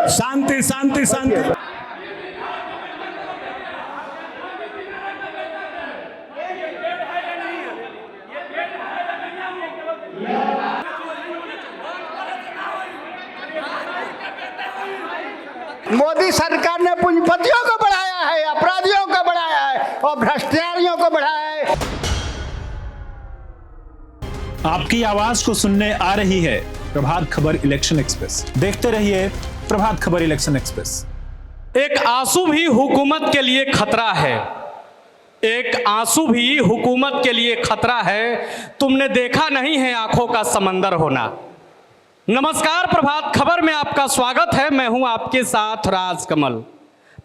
शांति शांति शांति। मोदी सरकार ने पूंजीपतियों को बढ़ाया है, अपराधियों को बढ़ाया है और भ्रष्टाचारियों को बढ़ाया है। आपकी आवाज को सुनने आ रही है प्रभात खबर इलेक्शन एक्सप्रेस। देखते रहिए प्रभात खबर इलेक्शन एक्सप्रेस। एक आंसू भी हुकूमत के लिए खतरा है, एक आंसू भी हुकूमत के लिए खतरा है। तुमने देखा नहीं है आंखों का समंदर होना। नमस्कार, प्रभात खबर में आपका स्वागत है। मैं हूं आपके साथ राजकमल।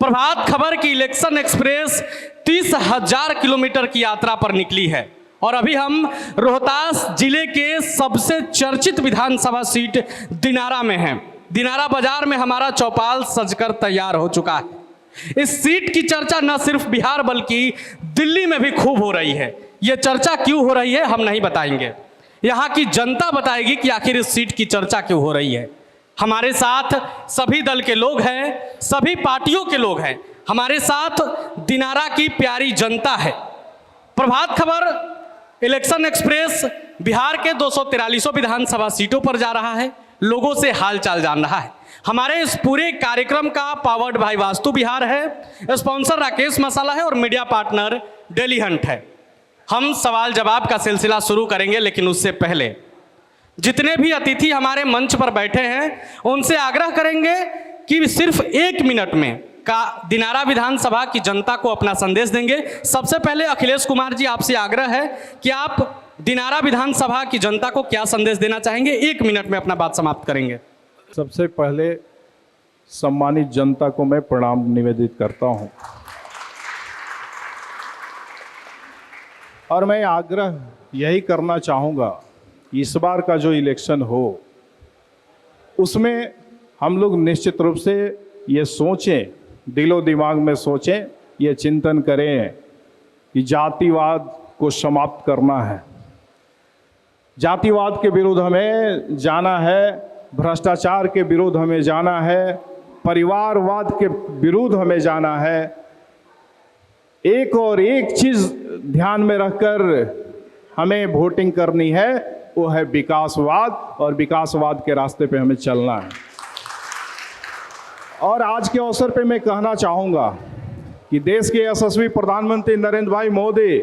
प्रभात खबर की इलेक्शन एक्सप्रेस 30,000 किलोमीटर की यात्रा पर निकली है और अभी हम रोहतास जिले के सबसे चर्चित विधानसभा सीट दिनारा में हैं। दिनारा बाजार में हमारा चौपाल सजकर तैयार हो चुका है। इस सीट की चर्चा न सिर्फ बिहार बल्कि दिल्ली में भी खूब हो रही है। ये चर्चा क्यों हो रही है हम नहीं बताएंगे, यहाँ की जनता बताएगी कि आखिर इस सीट की चर्चा क्यों हो रही है। हमारे साथ सभी दल के लोग हैं, सभी पार्टियों के लोग हैं। हमारे साथ दिनारा की प्यारी जनता है। प्रभात खबर इलेक्शन एक्सप्रेस बिहार के 243 विधानसभा सीटों पर जा रहा है, लोगों से हालचाल जान रहा है। हमारे इस पूरे कार्यक्रम का पावर्ड बाय वास्तु बिहार है, स्पॉन्सर राकेश मसाला है और मीडिया पार्टनर डेली हंट है। हम सवाल जवाब का सिलसिला शुरू करेंगे, लेकिन उससे पहले जितने भी अतिथि हमारे मंच पर बैठे हैं उनसे आग्रह करेंगे कि सिर्फ 1 मिनट में का दिनारा विधानसभा की जनता को अपना संदेश देंगे। सबसे पहले अखिलेश कुमार जी, आपसे आग्रह है कि आप दिनारा विधानसभा की जनता को क्या संदेश देना चाहेंगे। 1 मिनट में अपना बात समाप्त करेंगे। सबसे पहले सम्मानित जनता को मैं प्रणाम निवेदित करता हूं और मैं आग्रह यही करना चाहूँगा, इस बार का जो इलेक्शन हो उसमें हम लोग निश्चित रूप से ये सोचें, दिलो दिमाग में सोचें, ये चिंतन करें कि जातिवाद को समाप्त करना है। जातिवाद के विरुद्ध हमें जाना है, भ्रष्टाचार के विरुद्ध हमें जाना है, परिवारवाद के विरुद्ध हमें जाना है। एक और एक चीज़ ध्यान में रखकर हमें वोटिंग करनी है, वो है विकासवाद, और विकासवाद के रास्ते पे हमें चलना है। और आज के अवसर पे मैं कहना चाहूँगा कि देश के यशस्वी प्रधानमंत्री नरेंद्र भाई मोदी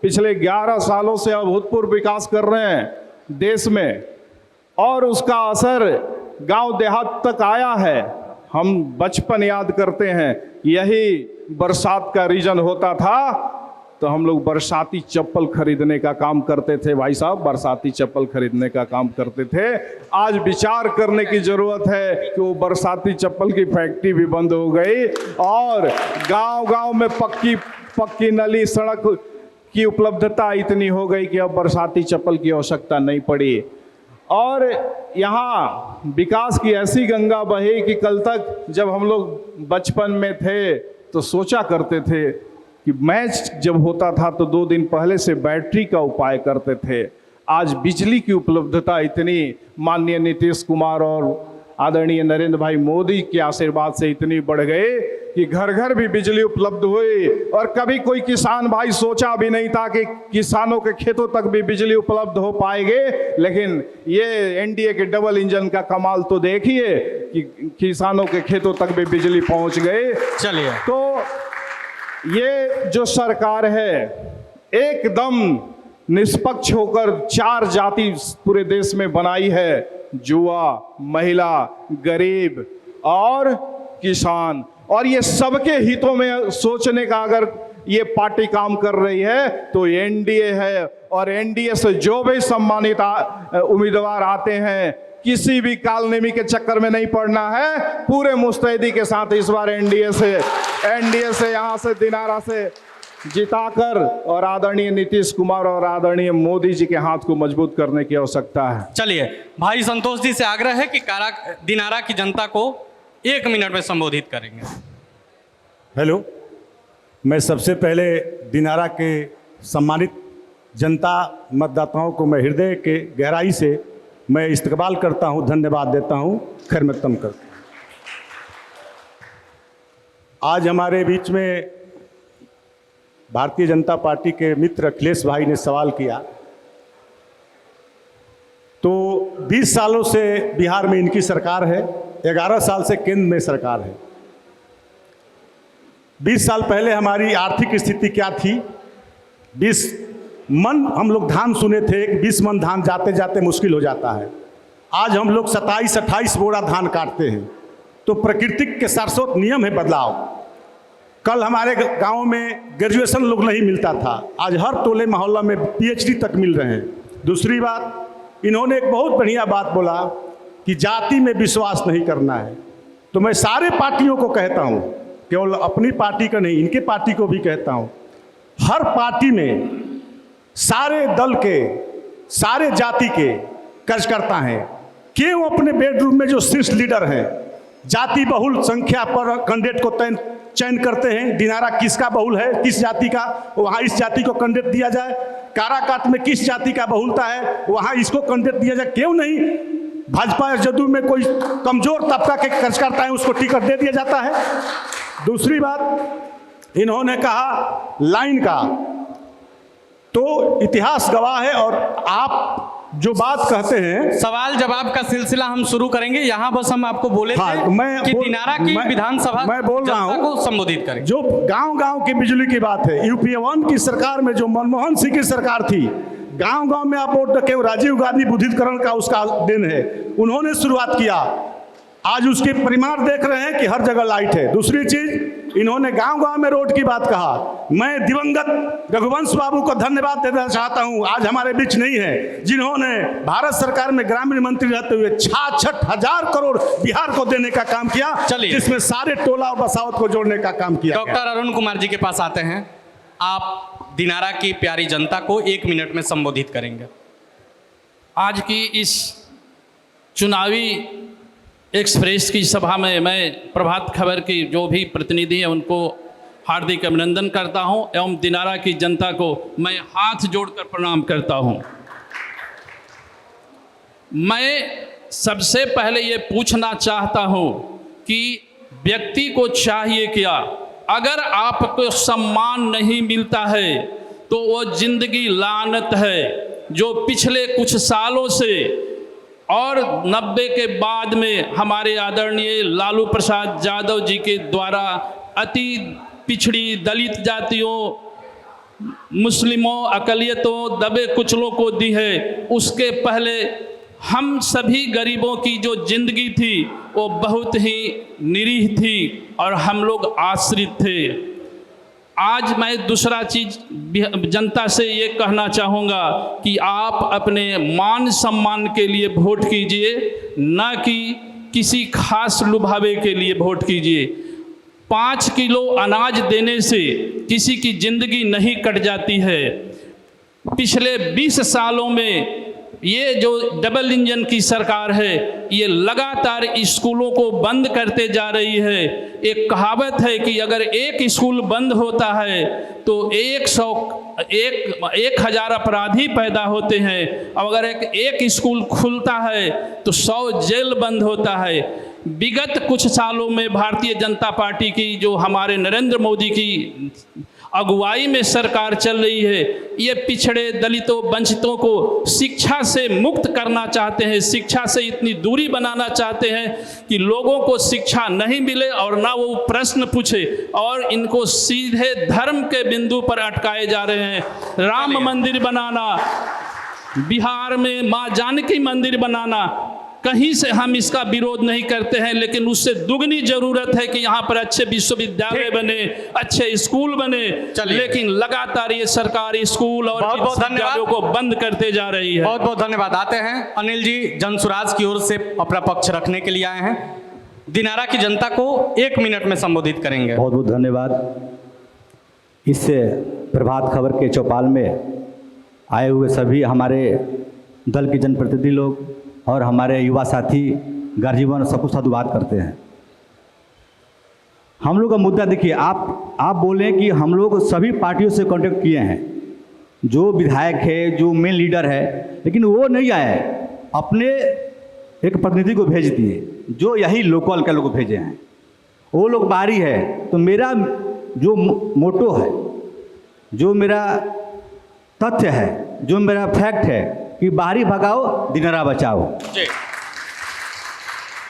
पिछले 11 सालों से अभूतपूर्व विकास कर रहे हैं देश में, और उसका असर गांव देहात तक आया है। हम बचपन याद करते हैं, यही बरसात का रीजन होता था तो हम लोग बरसाती चप्पल खरीदने का काम करते थे। भाई साहब, बरसाती चप्पल खरीदने का काम करते थे। आज विचार करने की ज़रूरत है कि वो बरसाती चप्पल की फैक्ट्री भी बंद हो गई और गांव-गांव में पक्की नली, सड़क की उपलब्धता इतनी हो गई कि अब बरसाती चप्पल की आवश्यकता नहीं पड़ी। और यहाँ विकास की ऐसी गंगा बही कि कल तक जब हम लोग बचपन में थे तो सोचा करते थे कि मैच जब होता था तो 2 दिन पहले से बैटरी का उपाय करते थे। आज बिजली की उपलब्धता इतनी, माननीय नीतीश कुमार और आदरणीय नरेंद्र भाई मोदी के आशीर्वाद से इतनी बढ़ गए कि घर घर भी बिजली उपलब्ध हुई। और कभी कोई किसान भाई सोचा भी नहीं था कि किसानों के खेतों तक भी बिजली उपलब्ध हो पाएंगे, लेकिन ये एनडीए के डबल इंजन का कमाल तो देखिए कि किसानों के खेतों तक भी बिजली पहुंच गई। चलिए, तो ये जो सरकार है एकदम निष्पक्ष होकर 4 जाति पूरे देश में बनाई है, युवा, महिला, गरीब और किसान, और ये सबके हितों में सोचने का अगर ये पार्टी काम कर रही है तो एनडीए है। और एनडीए से जो भी सम्मानित उम्मीदवार आते हैं, किसी भी कालनेमी के चक्कर में नहीं पड़ना है, पूरे मुस्तैदी के साथ इस बार एनडीए से यहाँ से दिनारा से जिताकर और आदरणीय नीतीश कुमार और आदरणीय मोदी जी के हाथ को मजबूत करने की आवश्यकता है। चलिए, भाई संतोष जी से आग्रह है कि दिनारा की जनता को 1 मिनट में संबोधित करेंगे। हेलो, मैं सबसे पहले दिनारा के सम्मानित जनता मतदाताओं को मैं हृदय के गहराई से मैं इस्तकबाल करता हूं, धन्यवाद देता हूं, खैर मकदम करता हूं। आज हमारे बीच में भारतीय जनता पार्टी के मित्र अखिलेश भाई ने सवाल किया, तो 20 सालों से बिहार में इनकी सरकार है, 11 साल से केंद्र में सरकार है। 20 साल पहले हमारी आर्थिक स्थिति क्या थी? 20 मन हम लोग धान सुने थे, 20 मन धान जाते जाते मुश्किल हो जाता है। आज हम लोग 27-28 बोरा धान काटते हैं। तो प्रकृतिक के शाश्वत नियम है बदलाव। कल हमारे गांव में ग्रेजुएशन लोग नहीं मिलता था, आज हर टोले मोहल्ला में PhD तक मिल रहे हैं। दूसरी बात, इन्होंने एक बहुत बढ़िया बात बोला कि जाति में विश्वास नहीं करना है। तो मैं सारे पार्टियों को कहता हूँ, केवल अपनी पार्टी का नहीं, इनके पार्टी को भी कहता हूँ, हर पार्टी में सारे दल के, सारे जाति के कार्यकर्ता हैं। क्यों अपने बेडरूम में जो शीर्ष लीडर हैं जाति बहुल संख्या पर कैंडिडेट को चयन करते हैं? दिनारा किसका बहुल है, किस जाति का, वहाँ इस जाति को कैंडिडेट दिया जाए। काराकाट में किस जाति का बहुलता है, वहाँ इसको कैंडिडेट दिया जाए। क्यों नहीं भाजपा या जदयू में कोई कमजोर तबका के कार्यकर्ता है उसको टिकट दे दिया जाता है? दूसरी बात, इन्होंने कहा लाइन का, तो इतिहास गवाह है। और आप जो बात कहते हैं, सवाल जवाब का सिलसिला हम शुरू करेंगे। यहाँ बस हम आपको बोले थे कि दिनारा की विधानसभा मैं बोल रहा हूँ को संबोधित करें। जो गांव-गांव की बिजली की बात है, यूपीए 1 की सरकार में जो मनमोहन सिंह की सरकार थी, गांव-गांव में आप वोट रखे, राजीव गांधी विद्युतीकरण का उसका दिन है, उन्होंने शुरुआत किया। आज उसके परिमाण देख रहे हैं कि हर जगह लाइट है। दूसरी चीज, इन्होंने गांव-गांव में रोड की बात कहा। मैं दिवंगत रघुवंश बाबू को धन्यवाद देना चाहता हूं, आज हमारे बीच नहीं है, जिन्होंने भारत सरकार में ग्रामीण मंत्री रहते हुए 66,000 करोड़ बिहार को देने का काम किया, जिसमें सारे टोला और बसावत को जोड़ने का काम किया। डॉक्टर अरुण कुमार जी के पास आते हैं। आप दिनारा की प्यारी जनता को 1 मिनट में संबोधित करेंगे। आज की इस चुनावी एक्सप्रेस की सभा में मैं प्रभात खबर की जो भी प्रतिनिधि हैं उनको हार्दिक अभिनंदन करता हूं एवं दिनारा की जनता को मैं हाथ जोड़कर प्रणाम करता हूं। मैं सबसे पहले ये पूछना चाहता हूं कि व्यक्ति को चाहिए क्या? अगर आपको सम्मान नहीं मिलता है तो वो जिंदगी लानत है, जो पिछले कुछ सालों से और 90 के बाद में हमारे आदरणीय लालू प्रसाद यादव जी के द्वारा अति पिछड़ी दलित जातियों, मुस्लिमों, अकलियतों, दबे कुचलों को दी है। उसके पहले हम सभी गरीबों की जो जिंदगी थी वो बहुत ही निरीह थी और हम लोग आश्रित थे। आज मैं दूसरा चीज जनता से ये कहना चाहूँगा कि आप अपने मान सम्मान के लिए वोट कीजिए, ना कि किसी खास लुभावे के लिए वोट कीजिए। 5 किलो अनाज देने से किसी की जिंदगी नहीं कट जाती है। पिछले 20 सालों में ये जो डबल इंजन की सरकार है, ये लगातार स्कूलों को बंद करते जा रही है। एक कहावत है कि अगर एक स्कूल बंद होता है तो 1000 अपराधी पैदा होते हैं, और अगर एक स्कूल खुलता है तो 100 जेल बंद होता है। विगत कुछ सालों में भारतीय जनता पार्टी की जो हमारे नरेंद्र मोदी की अगुवाई में सरकार चल रही है, ये पिछड़े दलितों वंचितों को शिक्षा से मुक्त करना चाहते हैं, शिक्षा से इतनी दूरी बनाना चाहते हैं कि लोगों को शिक्षा नहीं मिले और ना वो प्रश्न पूछे, और इनको सीधे धर्म के बिंदु पर अटकाए जा रहे हैं। राम मंदिर बनाना, बिहार में माँ जानकी मंदिर बनाना, कहीं से हम इसका विरोध नहीं करते हैं, लेकिन उससे दुगनी जरूरत है कि यहाँ पर अच्छे विश्वविद्यालय बने, अच्छे स्कूल बने। लेकिन लगातार ये सरकारी स्कूल और विश्वविद्यालयों को बंद करते जा रही है। बहुत बहुत धन्यवाद। आते हैं अनिल जी, जनसुराज की ओर से अपना पक्ष रखने के लिए आए हैं। दिनारा की जनता को 1 मिनट में संबोधित करेंगे। बहुत बहुत धन्यवाद। इस प्रभात खबर के चौपाल में आए हुए सभी हमारे दल के जनप्रतिनिधि लोग और हमारे युवा साथी गार्जियन सबको साधुवाद करते हैं। हम लोग का मुद्दा देखिए, आप बोलें कि हम लोग सभी पार्टियों से कांटेक्ट किए हैं, जो विधायक है, जो मेन लीडर है, लेकिन वो नहीं आए। अपने एक प्रतिनिधि को भेज दिए, जो यही लोकल के लोग भेजे हैं। वो लोग बाहरी है। तो मेरा जो मोटो है, जो मेरा तथ्य है, जो मेरा फैक्ट है कि बाहरी भगाओ, दिनारा बचाओ। जी।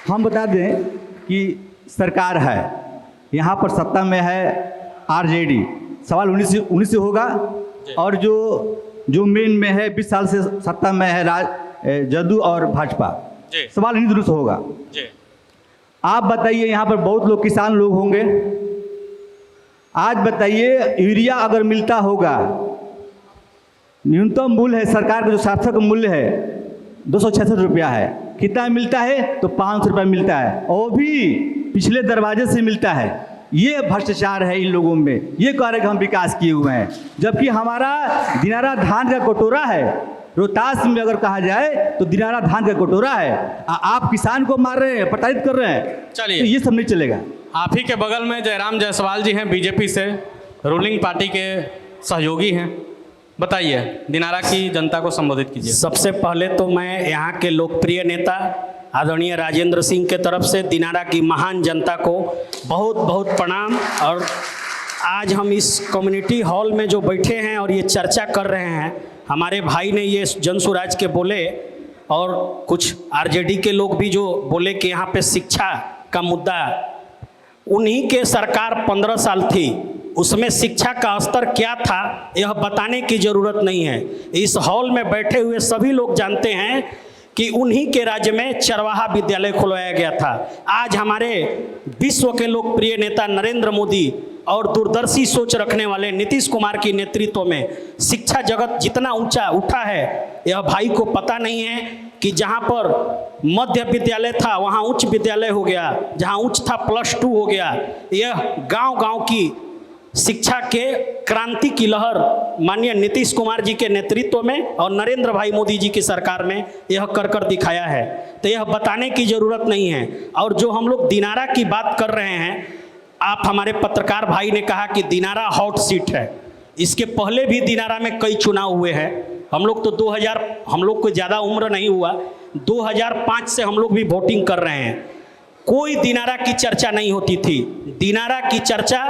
हम बता दें कि सरकार है, यहाँ पर सत्ता में है आरजेडी, सवाल 19 से होगा। और जो मेन में है 20 साल से सत्ता में है जदयू और भाजपा, सवाल इन्हीं दोनों से होगा। आप बताइए, यहाँ पर बहुत लोग किसान लोग होंगे, आज बताइए यूरिया अगर मिलता होगा, न्यूनतम मूल्य है सरकार का जो सार्थक मूल्य है 266 रुपया है, कितना मिलता है तो 500 रुपया मिलता है, और भी पिछले दरवाजे से मिलता है। ये भ्रष्टाचार है इन लोगों में। ये कह रहे कि हम विकास किए हुए हैं, जबकि हमारा दिनारा धान का कटोरा है। रोहतास में अगर कहा जाए तो दिनारा धान का कटोरा है। आप किसान को मार रहे हैं, प्रताड़ित कर रहे हैं। चलिए, तो ये सब नहीं चलेगा। आप ही के बगल में जयराम जायसवाल जी हैं, बीजेपी से, रूलिंग पार्टी के सहयोगी हैं। बताइए, दिनारा की जनता को संबोधित कीजिए। सबसे पहले तो मैं यहाँ के लोकप्रिय नेता आदरणीय राजेंद्र सिंह के तरफ से दिनारा की महान जनता को बहुत बहुत प्रणाम। और आज हम इस कम्युनिटी हॉल में जो बैठे हैं और ये चर्चा कर रहे हैं, हमारे भाई ने ये जन स्वराज के बोले और कुछ आरजेडी के लोग भी जो बोले कि यहाँ पे शिक्षा का मुद्दा, उन्हीं के सरकार 15 साल थी, उसमें शिक्षा का स्तर क्या था यह बताने की ज़रूरत नहीं है। इस हॉल में बैठे हुए सभी लोग जानते हैं कि उन्हीं के राज्य में चरवाहा विद्यालय खुलवाया गया था। आज हमारे विश्व के लोकप्रिय नेता नरेंद्र मोदी और दूरदर्शी सोच रखने वाले नीतीश कुमार की नेतृत्व में शिक्षा जगत जितना ऊंचा उठा है, यह भाई को पता नहीं है कि जहां पर मध्य विद्यालय था वहां उच्च विद्यालय हो गया, जहां उच्च था +2 हो गया। यह गांव-गांव की शिक्षा के क्रांति की लहर माननीय नीतीश कुमार जी के नेतृत्व में और नरेंद्र भाई मोदी जी की सरकार में यह कर दिखाया है। तो यह बताने की ज़रूरत नहीं है। और जो हम लोग दिनारा की बात कर रहे हैं, आप हमारे पत्रकार भाई ने कहा कि दिनारा हॉट सीट है। इसके पहले भी दिनारा में कई चुनाव हुए हैं। हम लोग तो 2000, हम लोग को ज़्यादा उम्र नहीं हुआ, 2005 से हम लोग भी वोटिंग कर रहे हैं। कोई दिनारा की चर्चा नहीं होती थी। दिनारा की चर्चा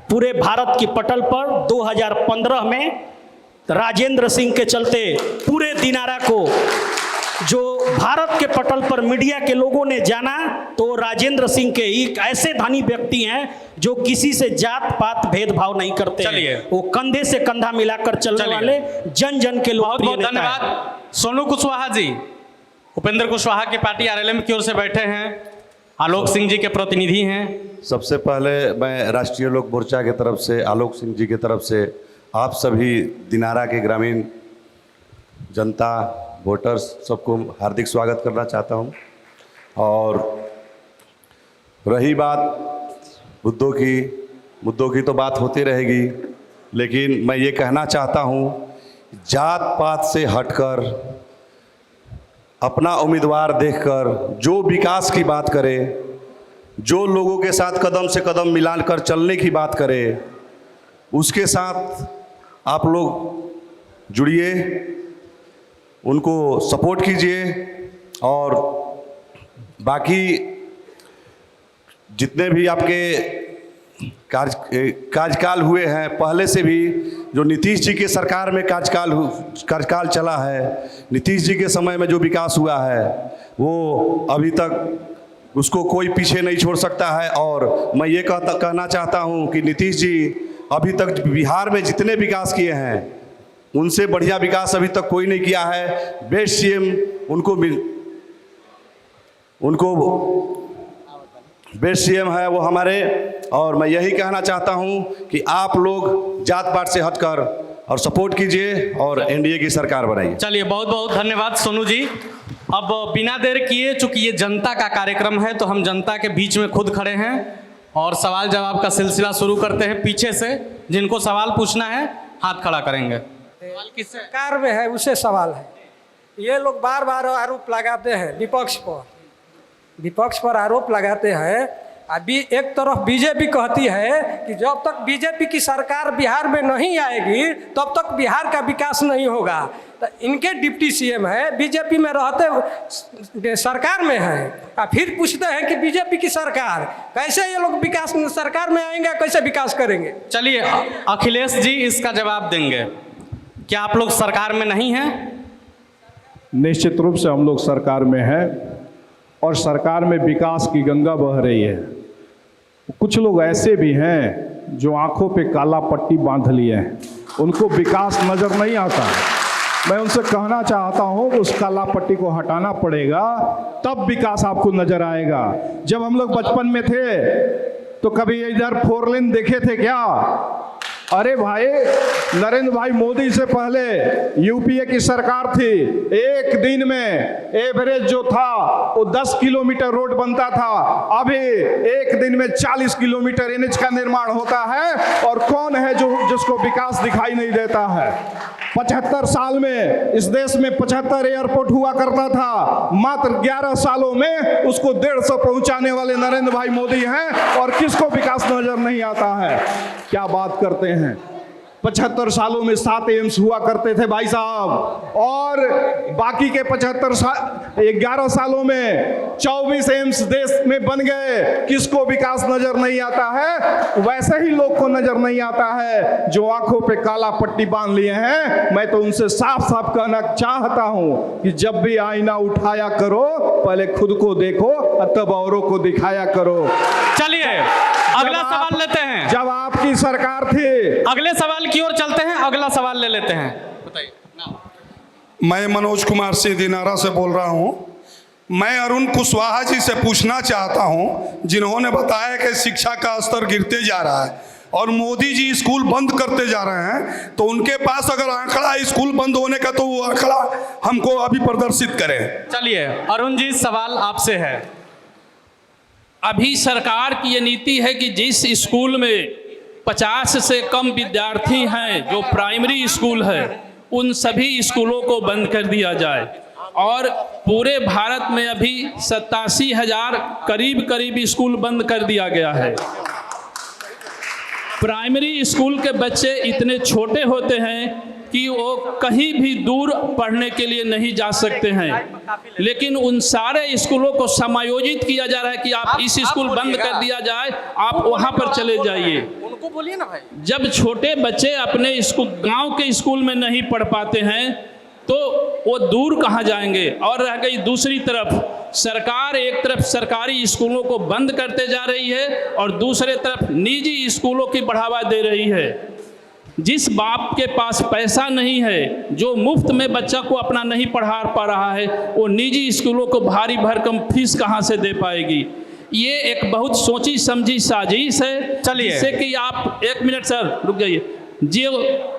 पूरे भारत की पटल पर 2015 में राजेंद्र सिंह के चलते पूरे दिनारा को जो भारत के पटल पर मीडिया के लोगों ने जाना, तो राजेंद्र सिंह के एक ऐसे धनी व्यक्ति हैं जो किसी से जात पात भेदभाव नहीं करते हैं। वो कंधे से कंधा मिलाकर चलने वाले जन जन के लोग। बहुत बहुत धन्यवाद। सोनू कुशवाहा जी, उपेंद्र कुशवाहा की पार्टी आरएलएम की ओर से बैठे हैं, आलोक सिंह जी के प्रतिनिधि हैं। सबसे पहले मैं राष्ट्रीय लोक मोर्चा की तरफ से, आलोक सिंह जी की तरफ से आप सभी दिनारा के ग्रामीण जनता, वोटर्स सबको हार्दिक स्वागत करना चाहता हूं। और रही बात मुद्दों की तो बात होती रहेगी, लेकिन मैं ये कहना चाहता हूं, जात पात से हटकर अपना उम्मीदवार देखकर जो विकास की बात करे, जो लोगों के साथ कदम से कदम मिलाकर चलने की बात करे, उसके साथ आप लोग जुड़िए, उनको सपोर्ट कीजिए। और बाकी जितने भी आपके कार्यकाल हुए हैं, पहले से भी जो नीतीश जी के सरकार में कार्यकाल चला है, नीतीश जी के समय में जो विकास हुआ है, वो अभी तक उसको कोई पीछे नहीं छोड़ सकता है। और मैं ये कहना चाहता हूँ कि नीतीश जी अभी तक बिहार में जितने विकास किए हैं, उनसे बढ़िया विकास अभी तक कोई नहीं किया है। बेस्ट सीएम उनको बेस्ट सीएम है वो हमारे। और मैं यही कहना चाहता हूं कि आप लोग जात पात से हटकर और सपोर्ट कीजिए और एनडीए की सरकार बनाइए। चलिए, बहुत बहुत धन्यवाद सोनू जी। अब बिना देर किए, चूंकि ये जनता का कार्यक्रम है, तो हम जनता के बीच में खुद खड़े हैं और सवाल जवाब का सिलसिला शुरू करते हैं। पीछे से जिनको सवाल पूछना है हाथ खड़ा करेंगे। सरकार में है उसे सवाल है। ये लोग बार बार आरोप लगाते हैं विपक्ष पर आरोप लगाते हैं अभी एक तरफ बीजेपी कहती है कि जब तक बीजेपी की सरकार बिहार में नहीं आएगी तब तक बिहार का विकास नहीं होगा। तो इनके डिप्टी सीएम है, बीजेपी में रहते सरकार में है, और फिर पूछते हैं कि बीजेपी की सरकार, कैसे ये लोग विकास सरकार में आएंगे, कैसे विकास करेंगे? चलिए अखिलेश जी इसका जवाब देंगे। क्या आप लोग सरकार में नहीं हैं? निश्चित रूप से हम लोग सरकार में हैं और सरकार में विकास की गंगा बह रही है। कुछ लोग ऐसे भी हैं जो आंखों पे काला पट्टी बांध लिए हैं, उनको विकास नज़र नहीं आता। मैं उनसे कहना चाहता हूँ कि उस काला पट्टी को हटाना पड़ेगा, तब विकास आपको नज़र आएगा। जब हम लोग बचपन में थे तो कभी इधर 4 लेन देखे थे क्या? अरे भाई, नरेंद्र भाई मोदी से पहले यूपीए की सरकार थी, एक दिन में एवरेज जो था वो 10 किलोमीटर रोड बनता था। अभी एक दिन में 40 किलोमीटर एनएच का निर्माण होता है, और कौन है जो जिसको विकास दिखाई नहीं देता है? 75 साल में इस देश में 75 एयरपोर्ट हुआ करता था, मात्र 11 सालों में उसको 150 पहुंचाने वाले नरेंद्र भाई मोदी हैं, और किसको विकास नजर नहीं आता है? क्या बात करते हैं? 75 सालों में 7 एम्स हुआ करते थे भाई साहब, और बाकी के 11 सालों में 24 एम्स देश में बन गए। किसको विकास नजर नहीं आता है? वैसे ही लोग को नजर नहीं आता है जो आंखों पे काला पट्टी बांध लिए हैं। मैं तो उनसे साफ साफ कहना चाहता हूं कि जब भी आईना उठाया करो, पहले खुद को देखो तब औरों को दिखाया करो। चलिए अगला सवाल लेते हैं। जब आपकी सरकार थी, अगले सवाल की ओर चलते हैं, अगला सवाल ले लेते हैं। बताइए। मैं मनोज कुमार सिंह दिनारा से बोल रहा हूं। मैं अरुण कुशवाहा जी से पूछना चाहता हूं, जिन्होंने बताया कि शिक्षा का स्तर गिरते जा रहा है और मोदी जी स्कूल बंद करते जा रहे हैं, तो उनके पास अगर आंकड़ा स्कूल बंद होने का तो वो आंकड़ा हमको अभी प्रदर्शित करें। चलिए अरुण जी सवाल आपसे है। अभी सरकार की ये नीति है कि जिस स्कूल में 50 से कम विद्यार्थी हैं, जो प्राइमरी स्कूल है, उन सभी स्कूलों को बंद कर दिया जाए। और पूरे भारत में अभी 87,000 करीब स्कूल बंद कर दिया गया है। प्राइमरी स्कूल के बच्चे इतने छोटे होते हैं कि वो कहीं भी दूर पढ़ने के लिए नहीं जा सकते हैं, लेकिन उन सारे स्कूलों को समायोजित किया जा रहा है कि आप इस स्कूल बंद कर दिया जाए, आप वहां पर चले जाइए। उनको बोलिए ना भाई। जब छोटे बच्चे अपने स्कूल गांव के स्कूल में नहीं पढ़ पाते हैं तो वो दूर कहाँ जाएंगे? और रह गई दूसरी तरफ, सरकार एक तरफ सरकारी स्कूलों को बंद करते जा रही है और दूसरे तरफ निजी स्कूलों की बढ़ावा दे रही है। जिस बाप के पास पैसा नहीं है, जो मुफ्त में बच्चा को अपना नहीं पढ़ा पा रहा है, वो निजी स्कूलों को भारी भरकम फीस कहाँ से दे पाएगी? ये एक बहुत सोची समझी साजिश है। चलिए, जिससे कि आप 1 मिनट सर रुक जाइए, जो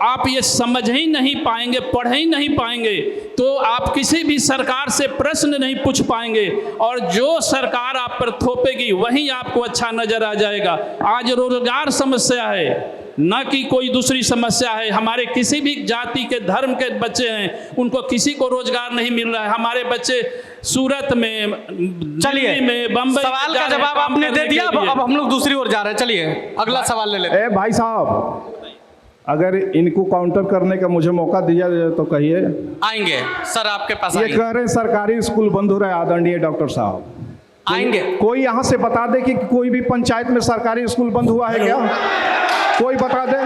आप ये समझ ही नहीं पाएंगे, पढ़ ही नहीं पाएंगे, तो आप किसी भी सरकार से प्रश्न नहीं पूछ पाएंगे, और जो सरकार आप पर थोपेगी वही आपको अच्छा नजर आ जाएगा। आज रोजगार समस्या है, न कि कोई दूसरी समस्या है। हमारे किसी भी जाति के धर्म के बच्चे हैं, उनको किसी को रोजगार नहीं मिल रहा है। हमारे बच्चे सूरत में, चलिए में, बम्बई, सवाल का जवाब आपने दे दिया, अब हम लोग दूसरी ओर जा रहे हैं। चलिए अगला सवाल ले लेते हैं। भाई साहब, अगर इनको काउंटर करने का मुझे मौका दिया जाए तो कहिए। आएंगे सर, आपके पास ये आएंगे। कह रहे सरकारी स्कूल बंद हो रहा है, आदरणीय डॉक्टर साहब आएंगे। कोई यहाँ से बता दे कि कोई भी पंचायत में सरकारी स्कूल बंद हुआ है क्या? कोई बता दे।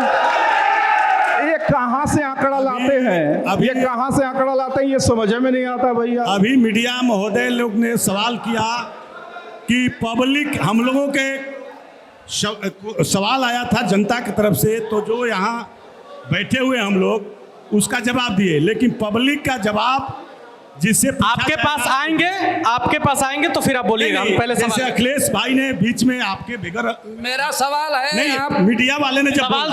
ये कहाँ से आंकड़ा लाते हैं? ये कहाँ से आंकड़ा लाते हैं, ये समझ में नहीं आता भैया। अभी मीडिया महोदय लोग ने सवाल किया कि पब्लिक, हम लोगों के सवाल आया था जनता की तरफ से, तो जो यहाँ बैठे हुए हम लोग उसका जवाब दिए, लेकिन पब्लिक का जवाब जिससे आपके पास आएंगे तो फिर आप बोलिएगा। हम पहले जैसे अखिलेश भाई ने बीच में आपके बगैर, मेरा सवाल है, नहीं आप मीडिया वाले ने जब सवाल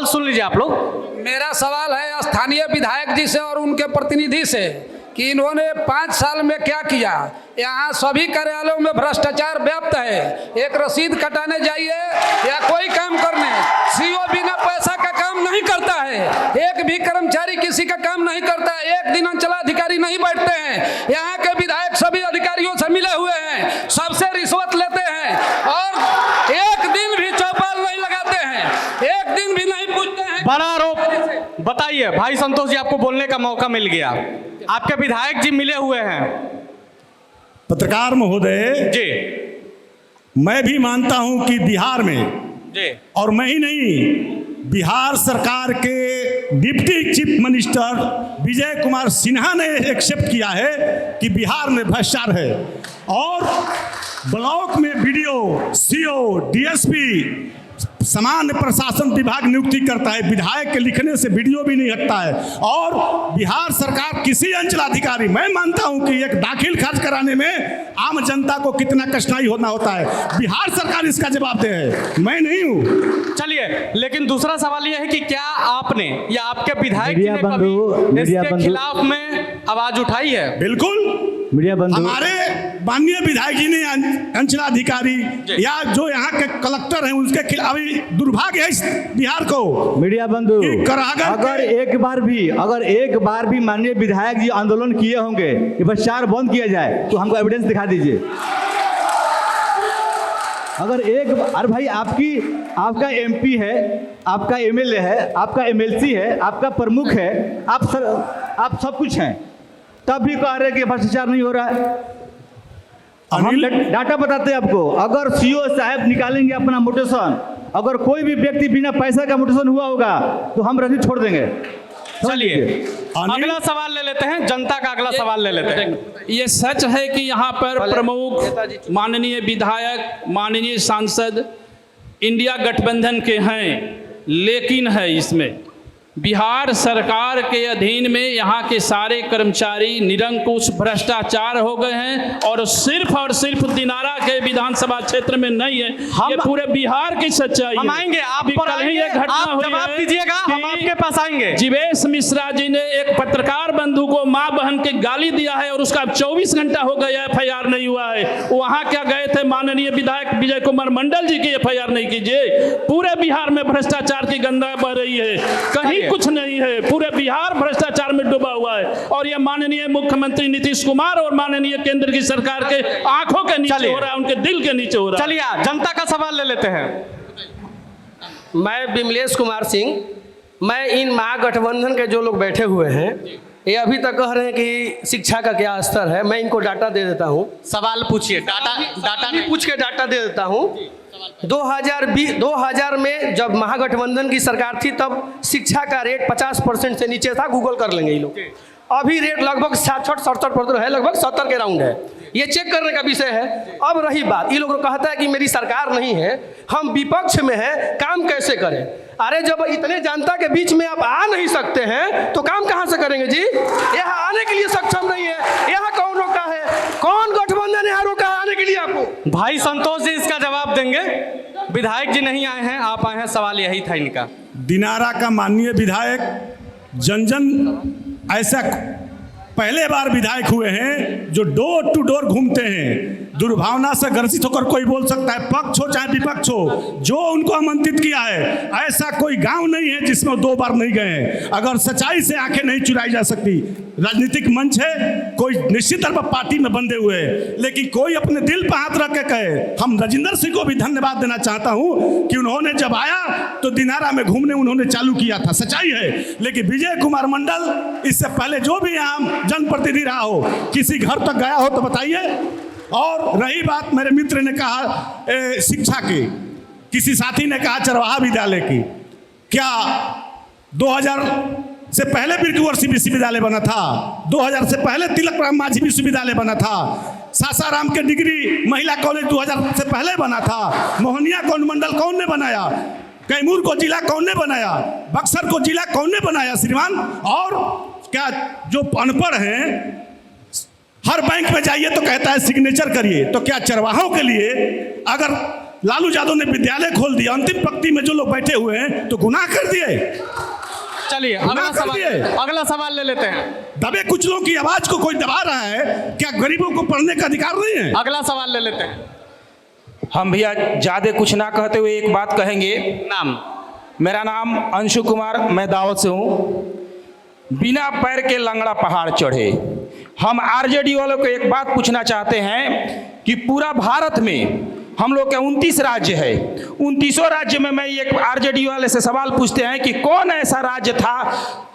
सुन लीजिए आप लोग। मेरा सवाल है स्थानीय विधायक जी से और उनके प्रतिनिधि से कि इन्होंने 5 साल में क्या किया। यहाँ सभी कार्यालयों में भ्रष्टाचार व्याप्त है। एक रसीद कटाने जाइए या कोई काम करने, सीओ बिना पैसा का काम नहीं करता है, एक भी कर्मचारी किसी का काम नहीं करता है, एक दिन अंचलाधिकारी नहीं बैठते हैं। यहाँ के विधायक सभी अधिकारियों से मिले हुए हैं, सबसे रिश्वत लेते हैं, और बड़ा आरोप। बताइए भाई संतोष जी, आपको बोलने का मौका मिल गया, आपके विधायक जी मिले हुए हैं। पत्रकार महोदय जी मैं भी मानता हूं कि बिहार में, जी, और मैं ही नहीं, बिहार सरकार के deputy chief minister Vijay Kumar Sinha ने एक्सेप्ट किया है कि बिहार में भ्रष्टाचार है, और ब्लॉक में बीडीओ, सीओ, डीएसपी सामान्य प्रशासन विभाग नियुक्ति करता है। विधायक के लिखने से वीडियो भी नहीं हटता है। और बिहार सरकार किसी अंचलाधिकारी, मैं मानता हूं कि एक दाखिल खर्च कराने में आम जनता को कितना कठिनाई होना होता है, बिहार सरकार इसका जवाबदेह है, मैं नहीं हूं। चलिए, लेकिन दूसरा सवाल यह है कि क्या आपने या आपके विधायक जी ने कभी इसके खिलाफ में आवाज उठाई है? बिल्कुल, मीडिया बंधु, हमारे माननीय विधायक जी ने अंचलाधिकारी या जो यहाँ के कलेक्टर हैं उसके खिलाफ, अभी दुर्भाग्य है इस बिहार को, मीडिया बंधु, अगर एक बार भी माननीय विधायक जी आंदोलन किए होंगे कि भ्रष्टाचार बंद किया जाए तो हमको एविडेंस दिखा दीजिए। अगर अरे भाई, आपका एमपी है, आपका एमएलए है, आपका एमएलसी है, आपका प्रमुख है, आप सब कुछ हैं, तब भी कह रहे कि भ्रष्टाचार नहीं हो रहा है। हम डाटा बताते हैं आपको। अगर सीओ साहब निकालेंगे अपना मोटेशन, अगर कोई भी व्यक्ति बिना पैसा का मोटेशन हुआ होगा तो हम रजनी छोड़ देंगे। चलिए अगला सवाल ले लेते हैं, जनता का अगला सवाल ले लेते हैं। ये सच है कि यहाँ पर प्रमुख माननीय विधायक, माननीय सांसद इंडिया गठबंधन के हैं, लेकिन है इसमें बिहार सरकार के अधीन में यहाँ के सारे कर्मचारी निरंकुश भ्रष्टाचार हो गए हैं, और सिर्फ दिनारा के विधानसभा क्षेत्र में नहीं है, ये पूरे बिहार की सच्चाई है। हम आएंगे, आप पर आएंगे, आप जवाब दीजिएगा, हम आपके पास आएंगे। जीवेश मिश्रा जी ने एक पत्रकार बंधु को मां बहन के गाली दिया है और उसका 24 घंटा हो गया, एफआईआर नहीं हुआ है। वहां क्या गए थे माननीय विधायक विजय कुमार मंडल जी की एफआईआर नहीं कीजिए। पूरे बिहार में भ्रष्टाचार की गंगा बह रही है, कहीं कुछ नहीं है, पूरे बिहार भ्रष्टाचार में डूबा हुआ है, और ये माननीय मुख्यमंत्री नीतीश कुमार और माननीय केंद्र की सरकार के आंखों के नीचे हो रहा है, उनके दिल के नीचे हो रहा है। चलिए जनता का सवाल ले लेते हैं। मैं विमलेश कुमार सिंह, मैं इन महागठबंधन के जो लोग बैठे हुए हैं, ये अभी तक कह रहे हैं कि शिक्षा का क्या स्तर है। मैं इनको डाटा दे देता हूँ। सवाल पूछिए, डाटा नहीं पूछ के डाटा दे देता हूँ। 2000 में जब महागठबंधन की सरकार थी तब शिक्षा का रेट 50% से नीचे था, गूगल कर लेंगे ये लोग। अभी रेट लगभग 67% है, लगभग 70 के राउंड है, ये चेक करने का विषय है। अब रही बात, ये लोग कहता है कि मेरी सरकार नहीं है, हम विपक्ष में हैं, काम कैसे करें? अरे जब इतने जनता के बीच में आप आ नहीं सकते हैं तो काम कहाँ से करेंगे जी? यहाँ आने के लिए सक्षम नहीं है, यहाँ कौन रोका है? कौन गठबंधन यहाँ रोका है आने के लिए आपको? भाई संतोष जी इसका जवाब देंगे। विधायक जी नहीं आए हैं, आप आए हैं, सवाल यही था इनका। दिनारा का माननीय विधायक जन ऐसा पहले बार विधायक हुए हैं जो डोर टू डोर घूमते हैं। दुर्भावना से ग्रसित होकर कोई बोल सकता है, पक्ष हो चाहे विपक्ष हो, जो उनको आमंत्रित किया है, ऐसा कोई गांव नहीं है जिसमें 2 बार नहीं गए हैं। अगर सच्चाई से आंखें नहीं चुराई जा सकती, राजनीतिक मंच है, कोई निश्चित तौर पर पार्टी में बंधे हुए हैं, लेकिन कोई अपने दिल पर हाथ रख के कहे। हम राजेंद्र सिंह को भी धन्यवाद देना चाहता हूं कि उन्होंने जब आया तो दिनारा में घूमने उन्होंने चालू किया था, सच्चाई है। लेकिन विजय कुमार मंडल इससे पहले जो भी यहाँ जनप्रतिनिधि रहा हो, किसी घर तक गया हो तो बताइए। और रही बात, मेरे मित्र ने कहा शिक्षा की, किसी साथी ने कहा चरवाहा विद्यालय की, क्या 2000 से पहले बिरकुंवर विश्वविद्यालय बना था? 2000 से पहले तिलक राम माझी विश्वविद्यालय बना था? सासाराम के डिग्री महिला कॉलेज 2000 से पहले बना था? मोहनिया कौन मंडल कौन ने बनाया? कैमूर को जिला कौन ने बनाया? बक्सर को जिला कौन ने बनाया श्रीमान? और क्या जो अनपढ़ हैं, हर बैंक में जाइए तो कहता है सिग्नेचर करिए, तो क्या चरवाहों के लिए अगर लालू यादव ने विद्यालय खोल दिया, अंतिम पंक्ति में जो लोग बैठे हुए हैं तो गुनाह कर दिए? चलिए अगला सवाल ले लेते हैं। दबे कुचलों की आवाज को कोई दबा रहा है, क्या गरीबों को पढ़ने का अधिकार नहीं है? अगला सवाल ले लेते हैं। हम भैया ज्यादा कुछ ना कहते हुए एक बात कहेंगे। नाम? मेरा नाम अंशु कुमार, मैं दावत से हूँ। बिना पैर के लंगड़ा पहाड़ चढ़े। हम आरजेडी वालों को एक बात पूछना चाहते हैं कि पूरा भारत में हम लोग के 29 राज्य है, 29 राज्य में मैं एक आरजेडी वाले से सवाल पूछते हैं कि कौन ऐसा राज्य था,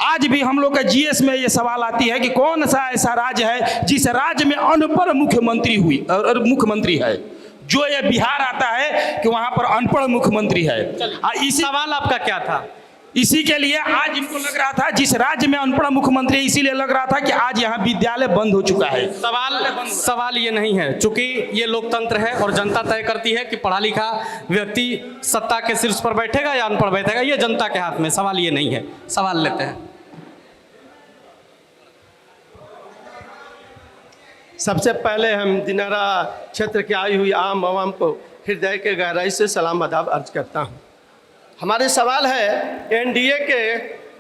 आज भी हम लोग के जीएस में ये सवाल आती है कि कौन सा ऐसा राज्य है जिस राज्य में अनपढ़ मुख्यमंत्री हुई और मुख्यमंत्री है। जो ये बिहार आता है कि वहाँ पर अनपढ़ मुख्यमंत्री है। इसी सवाल आपका क्या था? इसी के लिए आज इनको लग रहा था, जिस राज्य में अनपढ़ मुख्यमंत्री, इसीलिए लग रहा था कि आज यहाँ विद्यालय बंद हो चुका है। सवाल ये नहीं है, चूंकि ये लोकतंत्र है और जनता तय करती है कि पढ़ा लिखा व्यक्ति सत्ता के शीर्ष पर बैठेगा या अनपढ़ बैठेगा, ये जनता के हाथ में। सवाल ये नहीं है। सवाल लेते हैं। सबसे पहले हम दिनारा क्षेत्र की आई हुई आम आवाम को हृदय के गहराई से सलाम आदाब अर्ज करता हूँ। हमारे सवाल है एनडीए के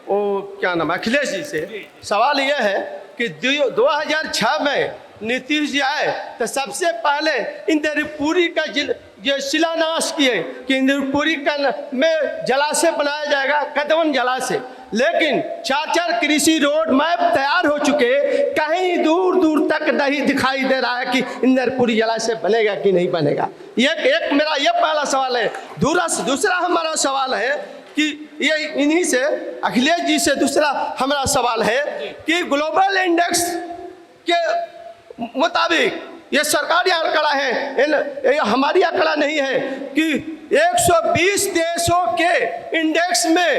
वो क्या नाम अखिलेश जी से। सवाल यह है कि 2006 में नीतीश जी आए तो सबसे पहले इंद्रपुरी का जो शिलान्यास किए कि इंद्रपुरी का में जलाशय बनाया जाएगा, कदवन जलाशय। लेकिन 4 कृषि रोड मैप तैयार हो चुके, कहीं दूर दूर तक नहीं दिखाई दे रहा है कि इंद्रपुरी जलाशय बनेगा कि नहीं बनेगा। एक मेरा ये पहला सवाल है। दूसरा हमारा सवाल है कि ये इन्हीं से अखिलेश जी से दूसरा हमारा सवाल है कि ग्लोबल इंडेक्स के मुताबिक ये सरकारी आंकड़ा है, हमारी आंकड़ा नहीं है, कि 120 देशों के इंडेक्स में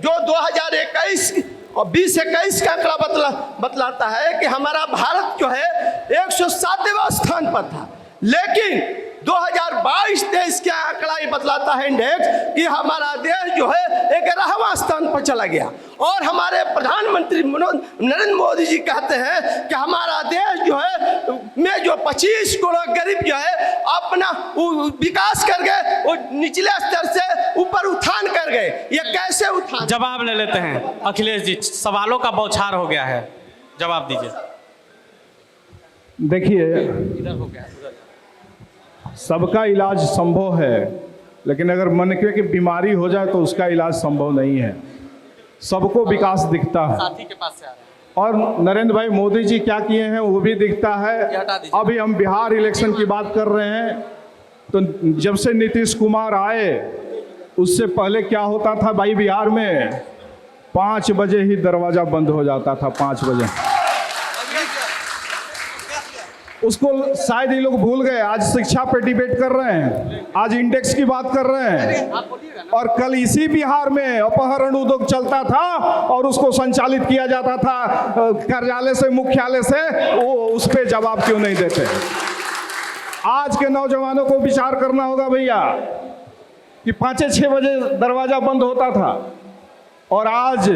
जो 2021 और 2021 का आंकड़ा बतलाता है कि हमारा भारत जो है 107वें स्थान पर था। लेकिन 2022-23 का आंकड़ा ये बतलाता है इंडेक्स कि हमारा देश जो है 11वां स्थान पर चला गया। और हमारे प्रधानमंत्री नरेंद्र मोदी जी कहते हैं कि हमारा देश जो है में जो 25 करोड़ गरीब जो है अपना विकास कर गए, वो निचले स्तर से ऊपर उत्थान कर गए। ये कैसे उत्थान? जवाब ले लेते हैं अखिलेश जी, सवालों का बौछार हो गया है, जवाब दीजिए। देखिए, सबका इलाज संभव है, लेकिन अगर मन की बीमारी हो जाए तो उसका इलाज संभव नहीं है। सबको विकास दिखता है साथी के पास से आ रहे और नरेंद्र भाई मोदी जी क्या किए हैं वो भी दिखता है। अभी हम बिहार इलेक्शन की बात कर रहे हैं, तो जब से नीतीश कुमार आए उससे पहले क्या होता था भाई, बिहार में 5 बजे ही दरवाजा बंद हो जाता था। 5 बजे उसको शायद ये लोग भूल गए। आज शिक्षा पे डिबेट कर रहे हैं, आज इंडेक्स की बात कर रहे हैं, और कल इसी बिहार में अपहरण उद्योग चलता था और उसको संचालित किया जाता था कार्यालय से, मुख्यालय से। वो उस पर जवाब क्यों नहीं देते? आज के नौजवानों को विचार करना होगा भैया कि 5-6 बजे दरवाजा बंद होता था और आज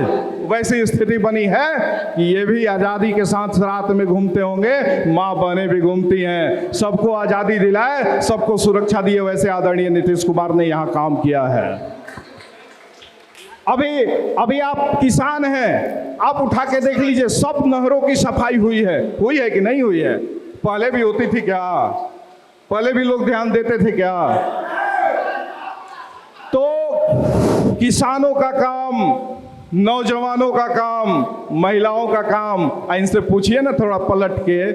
वैसी स्थिति बनी है कि ये भी आज़ादी के साथ रात में घूमते होंगे, माँ बहनें भी घूमती हैं। सबको आज़ादी दिलाए, सबको सुरक्षा दिए, वैसे आदरणीय नीतीश कुमार ने यहाँ काम किया है। अभी आप किसान हैं, आप उठा के देख लीजिए, सब नहरों की सफाई हुई है कि नहीं हुई है? पहले भी होती थी क्या? पहले भी लोग ध्यान देते थे क्या? तो किसानों का काम, नौजवानों का काम, महिलाओं का काम, इनसे पूछिए ना थोड़ा पलट के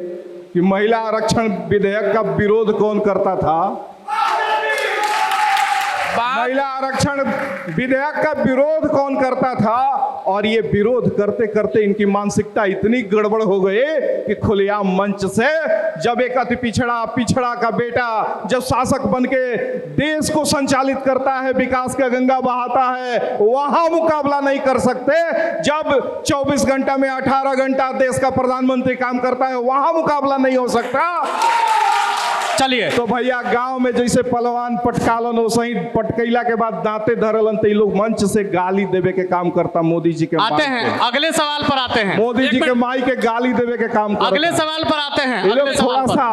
कि महिला आरक्षण विधेयक का विरोध कौन करता था? महिला आरक्षण विधेयक का विरोध कौन करता था? और ये विरोध करते करते इनकी मानसिकता इतनी गड़बड़ हो गई कि खुलेआम मंच से जब एक अति पिछड़ा का बेटा जब शासक बनके देश को संचालित करता है, विकास का गंगा बहाता है, वहां मुकाबला नहीं कर सकते। जब 24 घंटा में 18 घंटा देश का प्रधानमंत्री काम करता है, वहां मुकाबला नहीं हो सकता। चलिए, तो भैया गांव में जैसे पहलवान पटकालन हो, सही पटकैला के बाद दांते धरलन, तो लोग मंच से गाली देवे के काम करता मोदी जी के। आते हैं अगले सवाल पर आते हैं। मोदी जी के माई के गाली देवे के काम करता। अगले सवाल पर आते हैं। ये लोग थोड़ा सा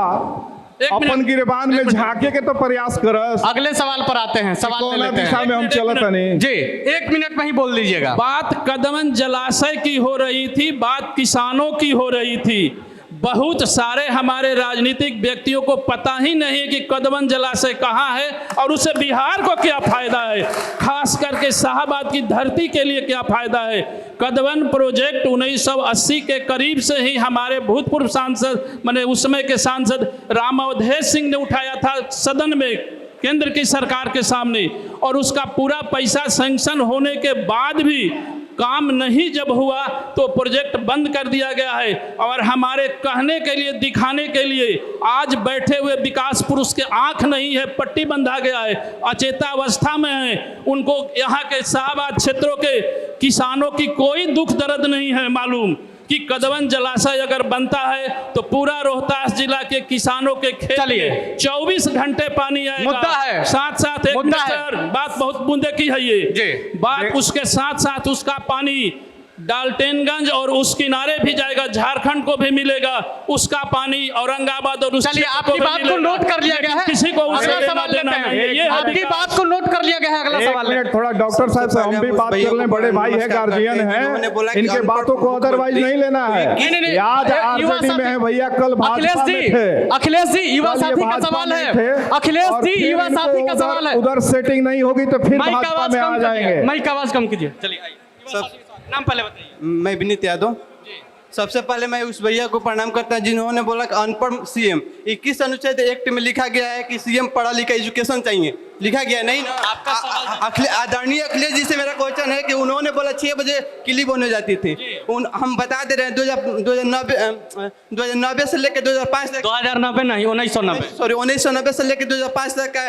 अपन गिरबान में झांके के तो प्रयास करस। अगले सवाल पर आते हैं। सवाल ले लेते हैं। दिशा में हम चलत नहीं जी, 1 मिनट में ही बोल दीजिएगा। बात कदमन जलाशय की हो रही थी, बात किसानों की हो रही थी। बहुत सारे हमारे राजनीतिक व्यक्तियों को पता ही नहीं है कि कदमन जलाशय कहाँ है और उससे बिहार को क्या फायदा है, खास करके शाहबाद की धरती के लिए क्या फायदा है। कदमन प्रोजेक्ट 1980 के करीब से ही हमारे भूतपूर्व सांसद, माने उस समय के सांसद राम अवधेश सिंह ने उठाया था सदन में केंद्र की सरकार के सामने, और उसका पूरा पैसा सैंक्शन होने के बाद भी काम नहीं जब हुआ तो प्रोजेक्ट बंद कर दिया गया है। और हमारे कहने के लिए, दिखाने के लिए आज बैठे हुए विकास पुरुष के आंख नहीं है, पट्टी बंधा गया है, अचेता अवस्था में है। उनको यहाँ के शाहबाद क्षेत्रों के किसानों की कोई दुख दर्द नहीं है मालूम कि कदवन जलाशय अगर बनता है तो पूरा रोहतास जिला के किसानों के खेत में 24 घंटे पानी आएगा। मुद्दा है, साथ साथ एक मुद्दा है। सर बात बहुत मुद्दे की है ये जी। बात, उसके साथ साथ उसका पानी डाल्टनगंज और उस किनारे भी जाएगा, झारखंड को भी मिलेगा उसका पानी, औरंगाबाद और उस चलिए, आपकी बात को नोट कर लिया गया है। किसी को उससे अगला लेना सवाल देना लेते हैं। नहीं। ये आपकी बात को नोट कर लिया गया है। अगला एक सवाल मिनट, थोड़ा डॉक्टर साहब से हम भी बात कर लें। बड़े भाई है, गार्जियन है, इनके बातों को अदरवाइज नहीं लेना है। नहीं, आज आरजेडी में है भैया, कल भाजपा में थे। अखिलेश जी, युवा कल ये साथी का भाजपा सवाल में है। थे, अखिलेश और जी, फिर युवा इनको साथी का सवाल है। उधर सेटिंग नहीं होगी तो फिर माइक का भाजपा आवाज में आ कम जाएंगे। कीजिए, माइक का आवाज कम कीजिए। चलिए आइए, नाम पहले बताइए। मैं विनीत यादव। सबसे पहले मैं उस भैया को प्रणाम करता हूं जिन्होंने बोला कि अनपढ़ सीएम। 21 अनुच्छेद एक्ट में लिखा गया है कि सीएम पढ़ा लिखा एजुकेशन चाहिए, लिखा गया नहीं ना। आदरणीय अखिलेश जी से मेरा क्वेश्चन है कि उन्होंने बोला 6 बजे क्लिप होने जाती थी। हम बता दे रहे हैं 2009 से लेकर 2005 तक, 2090 नहीं, 1990, सॉरी 1990 से लेकर 2005 तक का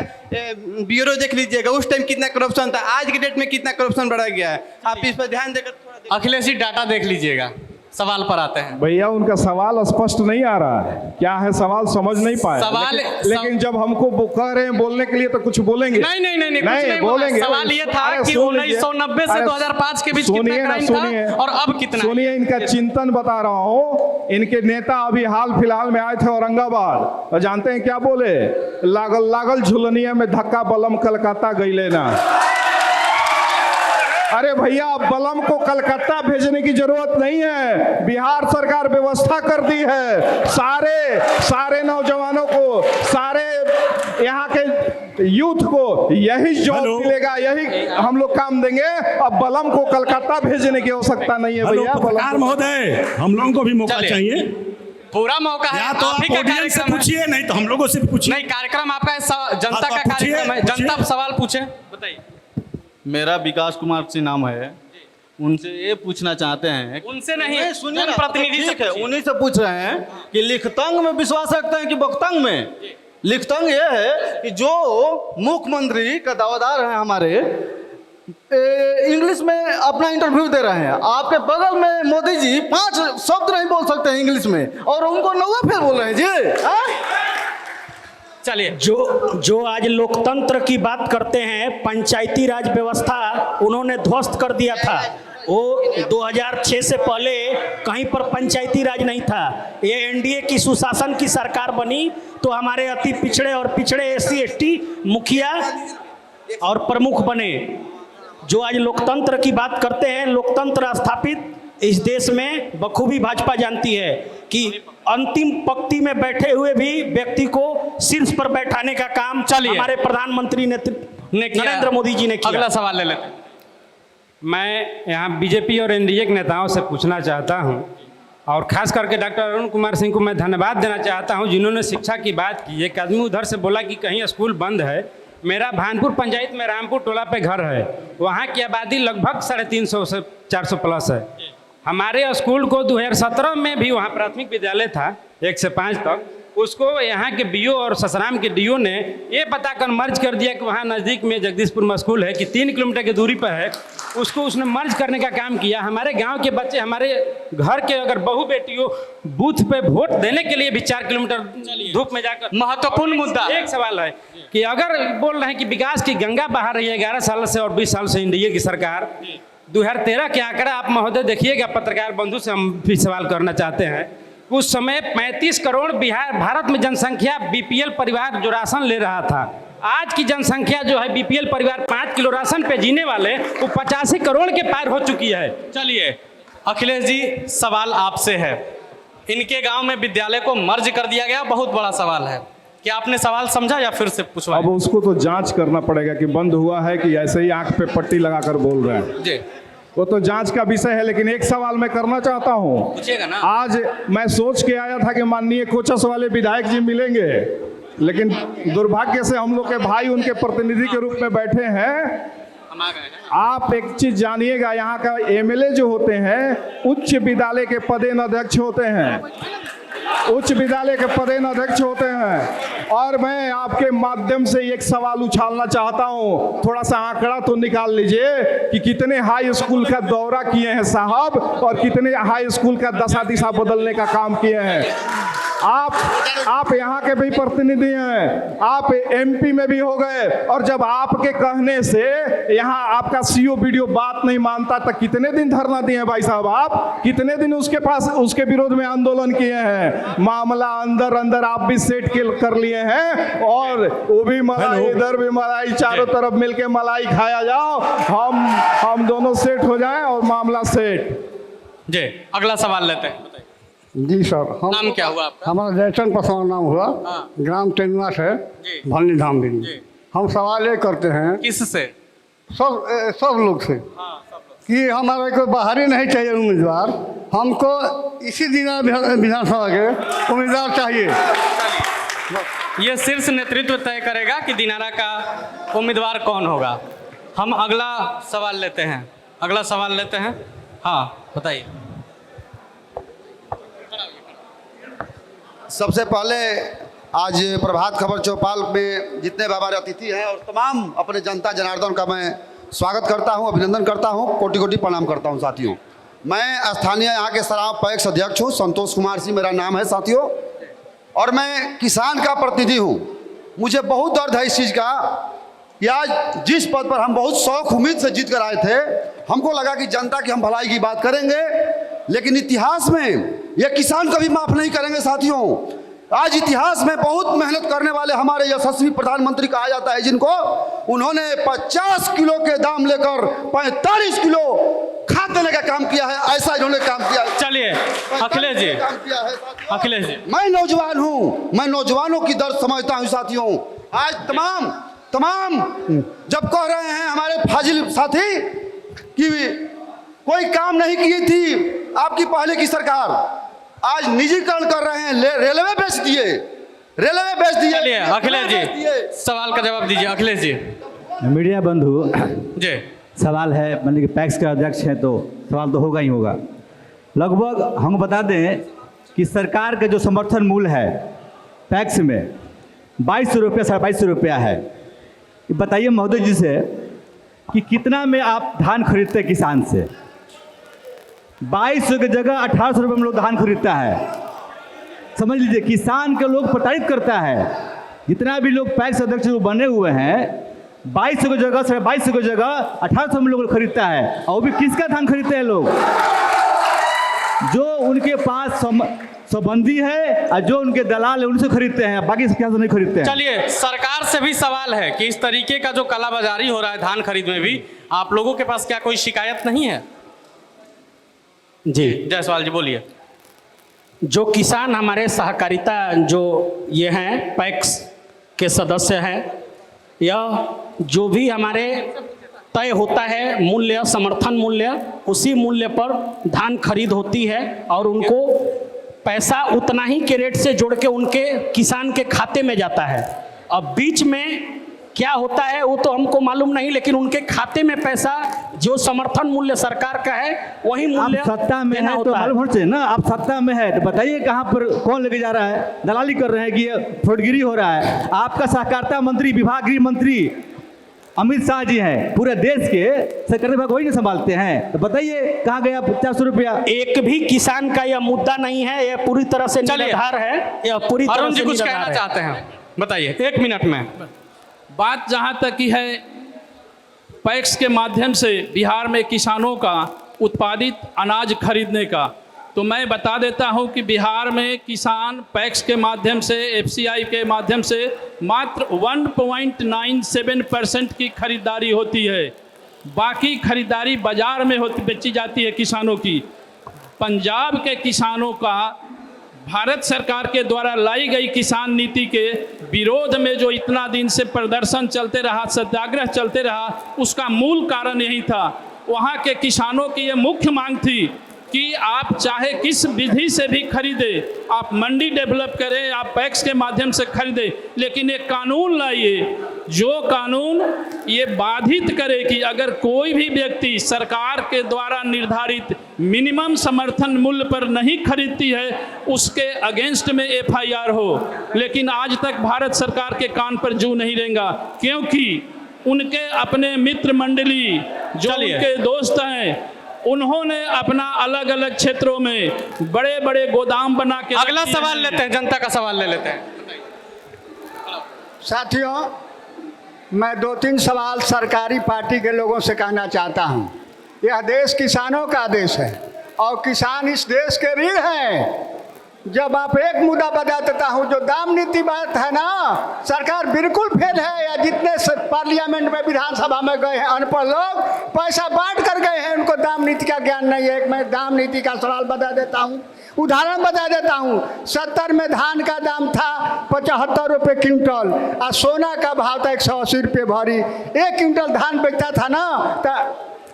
ब्यूरो देख लीजिएगा, उस टाइम कितना करप्शन था, आज की डेट में कितना करप्शन बढ़ा गया है। आप इस पर ध्यान देकर थोड़ा अखिलेश जी डाटा देख लीजिएगा। सवाल पर आते हैं। भैया उनका सवाल स्पष्ट नहीं आ रहा है, क्या है सवाल समझ नहीं पाए। लेकिन जब हमको कह रहे हैं बोलने के लिए तो कुछ बोलेंगे। नहीं, कुछ नहीं बोलेंगे। सवाल ये था कि 1990 से 2005 के बीच कितना क्राइम था और अब कितना। सुनिए, इनका चिंतन बता रहा हूँ। इनके नेता अभी हाल फिलहाल में आए थे औरंगाबाद, और जानते हैं क्या बोले? लागल झुलनिया में धक्का बलम कलकत्ता गई लेना। अरे भैया, बलम को कलकत्ता भेजने की जरूरत नहीं है, बिहार सरकार व्यवस्था कर दी है। सारे नौजवानों को, सारे यहाँ के यूथ को यही जॉब मिलेगा, यही हम लोग काम देंगे। अब बलम को कलकत्ता भेजने की आवश्यकता नहीं है भैया। पत्रकार महोदय, हम लोगों को भी मौका चाहिए, पूरा मौका है। या तो आप ऑडियंस से पूछिए, नहीं तो हम लोगों से पूछिए। नहीं, कार्यक्रम आपका है, जनता का कार्यक्रम है, जनता सवाल पूछे। बताइए। मेरा विकास कुमार सिंह नाम है। उनसे ये पूछना चाहते हैं, उनसे नहीं, सुनिए, प्रतिनिधि ठीक है, उन्हीं से पूछ रहे हैं कि लिखतंग में विश्वास रखते हैं कि बख्तंग में। लिखतंग ये है कि जो मुख्यमंत्री का दावेदार है हमारे, इंग्लिश में अपना इंटरव्यू दे रहे हैं, आपके बगल में मोदी जी 5 शब्द नहीं बोल सकते हैं इंग्लिश में, और उनको 9 फेर बोल रहे हैं जी। चलिए, जो आज लोकतंत्र की बात करते हैं, पंचायती राज व्यवस्था उन्होंने ध्वस्त कर दिया था। वो 2006 से पहले कहीं पर पंचायती राज नहीं था। ये एनडीए की सुशासन की सरकार बनी तो हमारे अति पिछड़े और पिछड़े SC ST मुखिया और प्रमुख बने। जो आज लोकतंत्र की बात करते हैं, लोकतंत्र स्थापित इस देश में बखूबी भाजपा जानती है कि अंतिम पंक्ति में बैठे हुए भी व्यक्ति को शीर्ष पर बैठाने का काम हमारे प्रधानमंत्री ने नरेंद्र मोदी जी ने किया। अगला सवाल ले लेते हैं। मैं यहाँ बीजेपी और एनडीए के नेताओं से पूछना चाहता हूँ, और खास करके डॉक्टर अरुण कुमार सिंह को मैं धन्यवाद देना चाहता हूँ जिन्होंने शिक्षा की बात की। एक आदमी उधर से बोला कि कहीं स्कूल बंद है। मेरा भानपुर पंचायत में रामपुर टोला पे घर है, वहाँ की आबादी लगभग 350 से 400 प्लस है। हमारे स्कूल को 2017 में भी वहाँ प्राथमिक विद्यालय था 1 से 5 तक, उसको यहाँ के बीओ और ससराम के डीओ ने ये बताकर मर्ज कर दिया कि वहाँ नज़दीक में जगदीशपुर में स्कूल है कि 3 किलोमीटर की दूरी पर है, उसको उसने मर्ज करने का काम किया। हमारे गांव के बच्चे, हमारे घर के अगर बहू बेटियों बूथ पे वोट देने के लिए भी 4 किलोमीटर धूप में जाकर। महत्वपूर्ण मुद्दा। एक सवाल है कि अगर बोल रहे हैं कि विकास की गंगा बहा रही है 11 साल से और 20 साल से एनडीए की सरकार, 2013 के आंकड़ा आप महोदय देखिएगा, पत्रकार बंधु से हम भी सवाल करना चाहते हैं। उस समय 35 करोड़ भारत में जनसंख्या बीपीएल परिवार जो राशन ले रहा था, आज की जनसंख्या जो है बीपीएल परिवार 5 किलो राशन पे जीने वाले वो 85 करोड़ के पार हो चुकी है। चलिए अखिलेश जी, सवाल आपसे है। इनके गांव में विद्यालय को मर्ज कर दिया गया, बहुत बड़ा सवाल है। क्या आपने सवाल समझा या फिर से पूछवा? अब उसको तो जांच करना पड़ेगा कि बंद हुआ है कि ऐसे ही आंख पे पट्टी लगाकर बोल रहे हैं जी। वो तो जांच का विषय है। लेकिन एक सवाल मैं करना चाहता हूँ। पूछिएगा ना। आज मैं सोच के आया था कि माननीय कोचस वाले विधायक जी मिलेंगे, लेकिन दुर्भाग्य से हम लोग के भाई उनके प्रतिनिधि के रूप में बैठे हैं। आप एक चीज जानिएगा, यहाँ का एमएलए जो होते हैं उच्च विद्यालय के पदेन अध्यक्ष होते हैं, उच्च विद्यालय के पदेन अध्यक्ष होते हैं। और मैं आपके माध्यम से एक सवाल उछालना चाहता हूँ, थोड़ा सा आंकड़ा तो निकाल लीजिए कि कितने हाई स्कूल का दौरा किए हैं साहब और कितने हाई स्कूल का दशा दिशा बदलने का काम किए हैं। आप यहाँ के भी प्रतिनिधि हैं, आप एमपी में भी हो गए, और जब आपके कहने से यहाँ आपका सीओ वीडियो बात नहीं मानता तो कितने दिन धरना दिए भाई साहब? आप कितने दिन उसके विरोध में आंदोलन किए हैं? मामला अंदर अंदर आप भी सेट कर लिए हैं, और वो भी मलाई इधर भी मलाई, चारों तरफ मिलके मलाई खाया जाओ, हम दोनों सेट हो जाएं और मामला सेट। जी अगला सवाल लेते हैं। जी सर, नाम क्या हुआ आपका? हमारा जयचंद पासवान नाम हुआ, ग्राम टेनुआ से भलनी धाम भी। हम सवाल ये करते हैं किससे? सब लोग से कि हमारे को बाहरी नहीं चाहिए उम्मीदवार, हमको इसी दिन विधानसभा के उम्मीदवार चाहिए। ये शीर्ष नेतृत्व तय करेगा कि दिनारा का उम्मीदवार कौन होगा। हम अगला सवाल लेते हैं। हाँ बताइए। सबसे पहले आज प्रभात खबर चौपाल में जितने भी हमारे अतिथि हैं और तमाम अपने जनता जनार्दन का मैं स्वागत करता हूं, अभिनंदन करता हूं, कोटि कोटि प्रणाम करता हूं साथियों। मैं स्थानीय यहाँ के शराब पैक्स अध्यक्ष हूं, संतोष कुमार सिंह मेरा नाम है साथियों, और मैं किसान का प्रतिनिधि हूं। मुझे बहुत दर्द है इस चीज़ का कि आज जिस पद पर हम बहुत शौक उम्मीद से जीत कर आए थे, हमको लगा कि जनता की हम भलाई की बात करेंगे, लेकिन इतिहास में ये किसान कभी माफ नहीं करेंगे साथियों। आज इतिहास में बहुत मेहनत करने वाले हमारे यशस्वी प्रधानमंत्री कहा जाता है, जिनको उन्होंने 50 किलो के दाम लेकर 45 किलो खाद देने का काम किया है, ऐसा इन्होंने काम किया है। चलिए अखिलेश जी, मैं नौजवान हूँ, मैं नौजवानों की दर्द समझता हूँ साथियों। आज तमाम जब कह रहे हैं हमारे फाजिल साथी कि कोई काम नहीं की थी आपकी पहले की सरकार, आज निजीकरण कर रहे हैं, रेलवे बेच दिए। चलिए अखिलेश जी सवाल का जवाब दीजिए। अखिलेश जी। मीडिया बंधु जी, सवाल है, मतलब कि पैक्स के अध्यक्ष हैं तो सवाल तो होगा ही होगा। लगभग हम बता दें कि सरकार का जो समर्थन मूल्य है पैक्स में 2200 रुपया 2250 रुपया है। बताइए महोदय जी से कि कितना में आप धान खरीदते हैं किसान से? 2200 की जगह 1800 रुपये में लोग धान खरीदता है। समझ लीजिए किसान के लोग प्रताड़ित करता है। जितना भी लोग पैक्स अध्यक्ष बने हुए हैं 2200 की जगह 2250 की जगह 1800 में लोग खरीदता है, और भी किसका धान खरीदते हैं लोग? जो उनके पास संबंधी है और जो उनके दलाल है उनसे खरीदते हैं, बाकी क्या से नहीं खरीदते हैं। चलिए सरकार से भी सवाल है कि इस तरीके का जो कालाबाजारी हो रहा है धान खरीद में भी, आप लोगों के पास क्या कोई शिकायत नहीं है? जी जायसवाल जी बोलिए। जो किसान हमारे सहकारिता जो ये हैं पैक्स के सदस्य हैं, यह जो भी हमारे तय होता है मूल्य, समर्थन मूल्य, उसी मूल्य पर धान खरीद होती है और उनको पैसा उतना ही के रेट से जोड़ के उनके किसान के खाते में जाता है। अब बीच में क्या होता है वो तो हमको मालूम नहीं, लेकिन उनके खाते में पैसा जो समर्थन मूल्य सरकार का है वही मूल्य सत्ता में है तो मालूम होना चाहिए ना। आप सत्ता में है तो बताइए कहाँ पर कौन लेके जा रहा है? दलाली कर रहे हैं कि ये फ्रॉडगिरी हो रहा है। आपका सहकारिता मंत्री, विभाग गृह मंत्री अमित शाह जी हैं, पूरे देश के सहकारी विभाग वही नहीं संभालते हैं, तो बताइए कहाँ गया 50 रुपया? एक भी किसान का यह मुद्दा नहीं है, यह पूरी तरह से निराधार है। यह पूरी तरह से कुछ कहना चाहते हैं, बताइए 1 मिनट में। बात जहाँ तक की है पैक्स के माध्यम से बिहार में किसानों का उत्पादित अनाज खरीदने का, तो मैं बता देता हूं कि बिहार में किसान पैक्स के माध्यम से, एफसीआई के माध्यम से मात्र 1.97% की खरीदारी होती है। बाकी खरीदारी बाजार में बेची जाती है किसानों की। पंजाब के किसानों का भारत सरकार के द्वारा लाई गई किसान नीति के विरोध में जो इतना दिन से प्रदर्शन चलते रहा, सत्याग्रह चलते रहा, उसका मूल कारण यही था। वहाँ के किसानों की ये मुख्य मांग थी कि आप चाहे किस विधि से भी खरीदें, आप मंडी डेवलप करें, आप पैक्स के माध्यम से खरीदें, लेकिन एक कानून लाइए जो कानून ये बाधित करे कि अगर कोई भी व्यक्ति सरकार के द्वारा निर्धारित मिनिमम समर्थन मूल्य पर नहीं खरीदती है उसके अगेंस्ट में FIR हो। लेकिन आज तक भारत सरकार के कान पर जू नहीं रेंगा, क्योंकि उनके अपने मित्र मंडली जो उनके दोस्त हैं उन्होंने अपना अलग अलग क्षेत्रों में बड़े बड़े गोदाम बना के। अगला सवाल लेते हैं, जनता का सवाल ले लेते हैं। साथियों, मैं 2-3 सवाल सरकारी पार्टी के लोगों से कहना चाहता हूं। यह देश किसानों का देश है और किसान इस देश के रीढ़ हैं। जब आप एक मुद्दा बता देता हूं, जो दाम नीति बात है ना, सरकार बिल्कुल फेल है। या जितने पार्लियामेंट में विधानसभा में गए हैं अनपढ़ लोग, पैसा बांट कर गए हैं, उनको दाम नीति का ज्ञान नहीं है। मैं दाम नीति का सवाल बता देता हूं, उदाहरण बता देता हूं। 70 में धान का दाम था 75 रुपये क्विंटल और सोना का भाव था 180 रुपये भरी। 1 क्विंटल धान बेचता था ना तो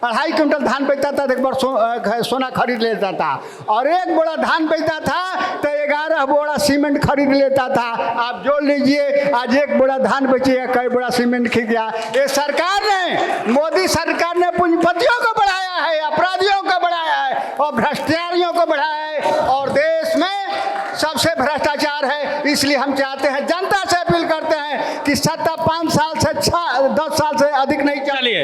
2.5 क्विंटल धान बेचता था, तो एक बार सोना खरीद लेता था। और 1 बोरा धान बेचता था तो 11 बोरा सीमेंट खरीद लेता था। आप जोड़ लीजिए, आज 1 बोरा धान बेचिए, कई बोरा सीमेंट खरीद गया। ये सरकार ने, मोदी सरकार ने पूंजीपतियों को बढ़ाया है, अपराधियों को बढ़ाया है और भ्रष्टाचारियों को बढ़ाया है, और देश में सबसे भ्रष्टाचार है। इसलिए हम चाहते हैं, जनता से अपील करते हैं कि सत्ता 5 साल से 10 साल से अधिक नहीं चलिए।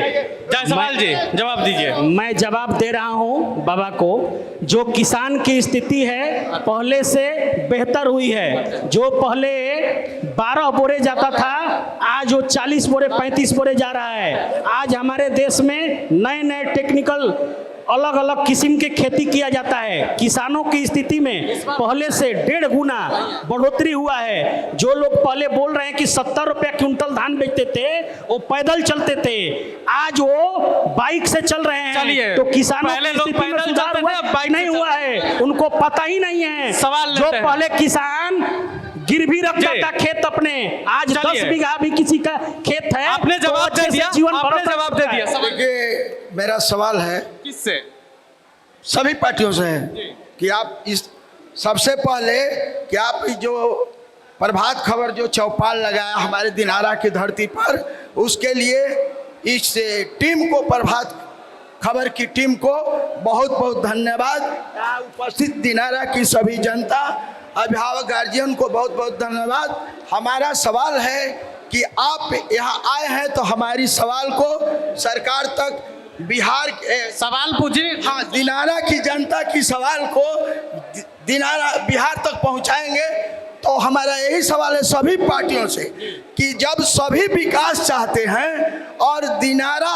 जायसवाल जी जवाब दीजिए। मैं जवाब दे रहा हूं बाबा को। जो किसान की स्थिति है पहले से बेहतर हुई है। जो पहले 12 बोरे जाता था, आज वो 40 बोरे 35 बोरे जा रहा है। आज हमारे देश में नए नए टेक्निकल अलग अलग किस्म के खेती किया जाता है। किसानों की स्थिति में पहले से 1.5 गुना बढ़ोतरी हुआ है। जो लोग पहले बोल रहे हैं कि 70 रुपया क्विंटल धान बेचते थे, वो पैदल चलते थे, आज वो बाइक से चल रहे हैं। चलिए, तो किसानों पहले की लोग स्थिति में पैदल सुधार चलते हुआ थे, अब बाइक नहीं हुआ है, उनको पता ही नहीं है। सवाल जो लेते हैं। पहले किसान गिरवी रखता था खेत अपने, आज 10 बीघा भी किसी का खेत है। आपने जवाब दे दिया, आपने जवाब दे दिया। देखिए, मेरा सवाल है किससे? सभी पार्टियों से है कि आप इस सबसे पहले कि आप जो प्रभात खबर जो चौपाल लगाया हमारे दिनारा की धरती पर, उसके लिए इस टीम को, प्रभात खबर की टीम को बहुत बहुत धन्यवाद। यहाँ उपस्थित दिनारा की सभी जनता, अभिभावक, गार्जियन को बहुत बहुत धन्यवाद। हमारा सवाल है कि आप यहाँ आए हैं तो हमारी सवाल को सरकार तक, बिहार सवाल पूछिए। हाँ, दिनारा की जनता की सवाल को दिनारा बिहार तक पहुंचाएंगे। तो हमारा यही सवाल है सभी पार्टियों से कि जब सभी विकास चाहते हैं और दिनारा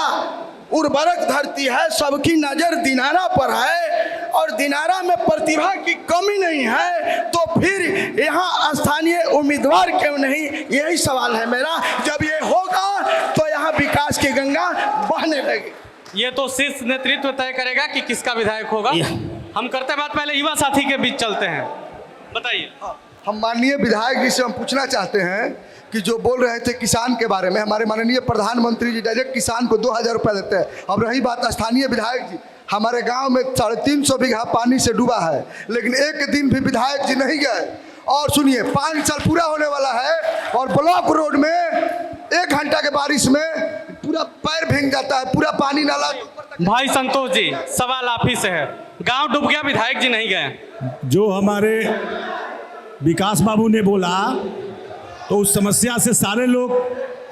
उर्वरक धरती है, सबकी नज़र दिनारा पर है और दिनारा में प्रतिभा की कमी नहीं है, तो फिर यहाँ स्थानीय उम्मीदवार क्यों नहीं? यही सवाल है मेरा। जब ये होगा तो यहाँ विकास की गंगा बहने लगेगी। ये तो शीर्ष नेतृत्व तय करेगा कि किसका विधायक होगा। हम करते बात, पहले युवा साथी के बीच चलते हैं। बताइए। हम माननीय विधायक जी से हम पूछना चाहते हैं कि जो बोल रहे थे किसान के बारे में, हमारे माननीय प्रधानमंत्री जी डायरेक्ट किसान को 2000 रुपये देते हैं। अब रही बात स्थानीय विधायक जी, हमारे गांव में 350 बीघा पानी से डूबा है, लेकिन एक दिन भी विधायक जी नहीं गए। और सुनिए, 5 साल पूरा होने वाला है और ब्लॉक रोड में 1 घंटा के बारिश में पूरा पैर भीग जाता है, पूरा पानी नाला। भाई संतोष जी, सवाल आप ही से है। गांव डूब गया, विधायक जी नहीं गए। जो हमारे विकास बाबू ने बोला, तो उस समस्या से सारे लोग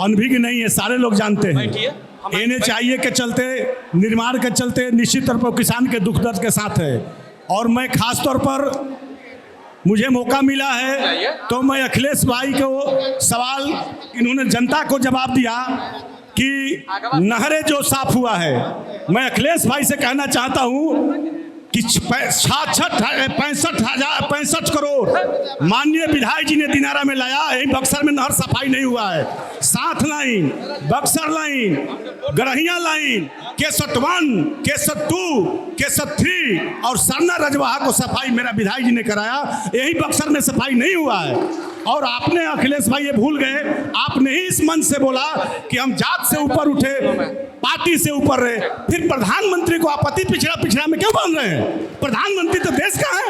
अनभिज्ञ नहीं है, सारे लोग जानते हैं। NHIA के चलते, निर्माण के चलते निश्चित तौर पर किसान के दुख दर्द के साथ है। और मैं खास तौर पर, मुझे मौका मिला है तो मैं अखिलेश भाई को सवाल, इन्होंने जनता को जवाब दिया कि नहरें जो साफ हुआ है, मैं अखिलेश भाई से कहना चाहता हूँ कि 65 करोड़ माननीय विधायक जी ने दिनारा में लाया। यही बक्सर में नहर सफाई नहीं हुआ है। 7 line, Buxar line, Garhiya line, Kesat 1, Kesat 2, Kesat 3 और सरना रजवाहा को सफाई मेरा विधायक जी ने कराया। यही बक्सर में सफाई नहीं हुआ है। और आपने अखिलेश भाई ये भूल गए, आपने ही इस मंच से बोला कि हम जात से ऊपर उठे, पार्टी से ऊपर रहे, फिर प्रधानमंत्री को आप अति पिछड़ा पिछड़ा में क्यों बन रहे हैं? प्रधानमंत्री तो देश का है।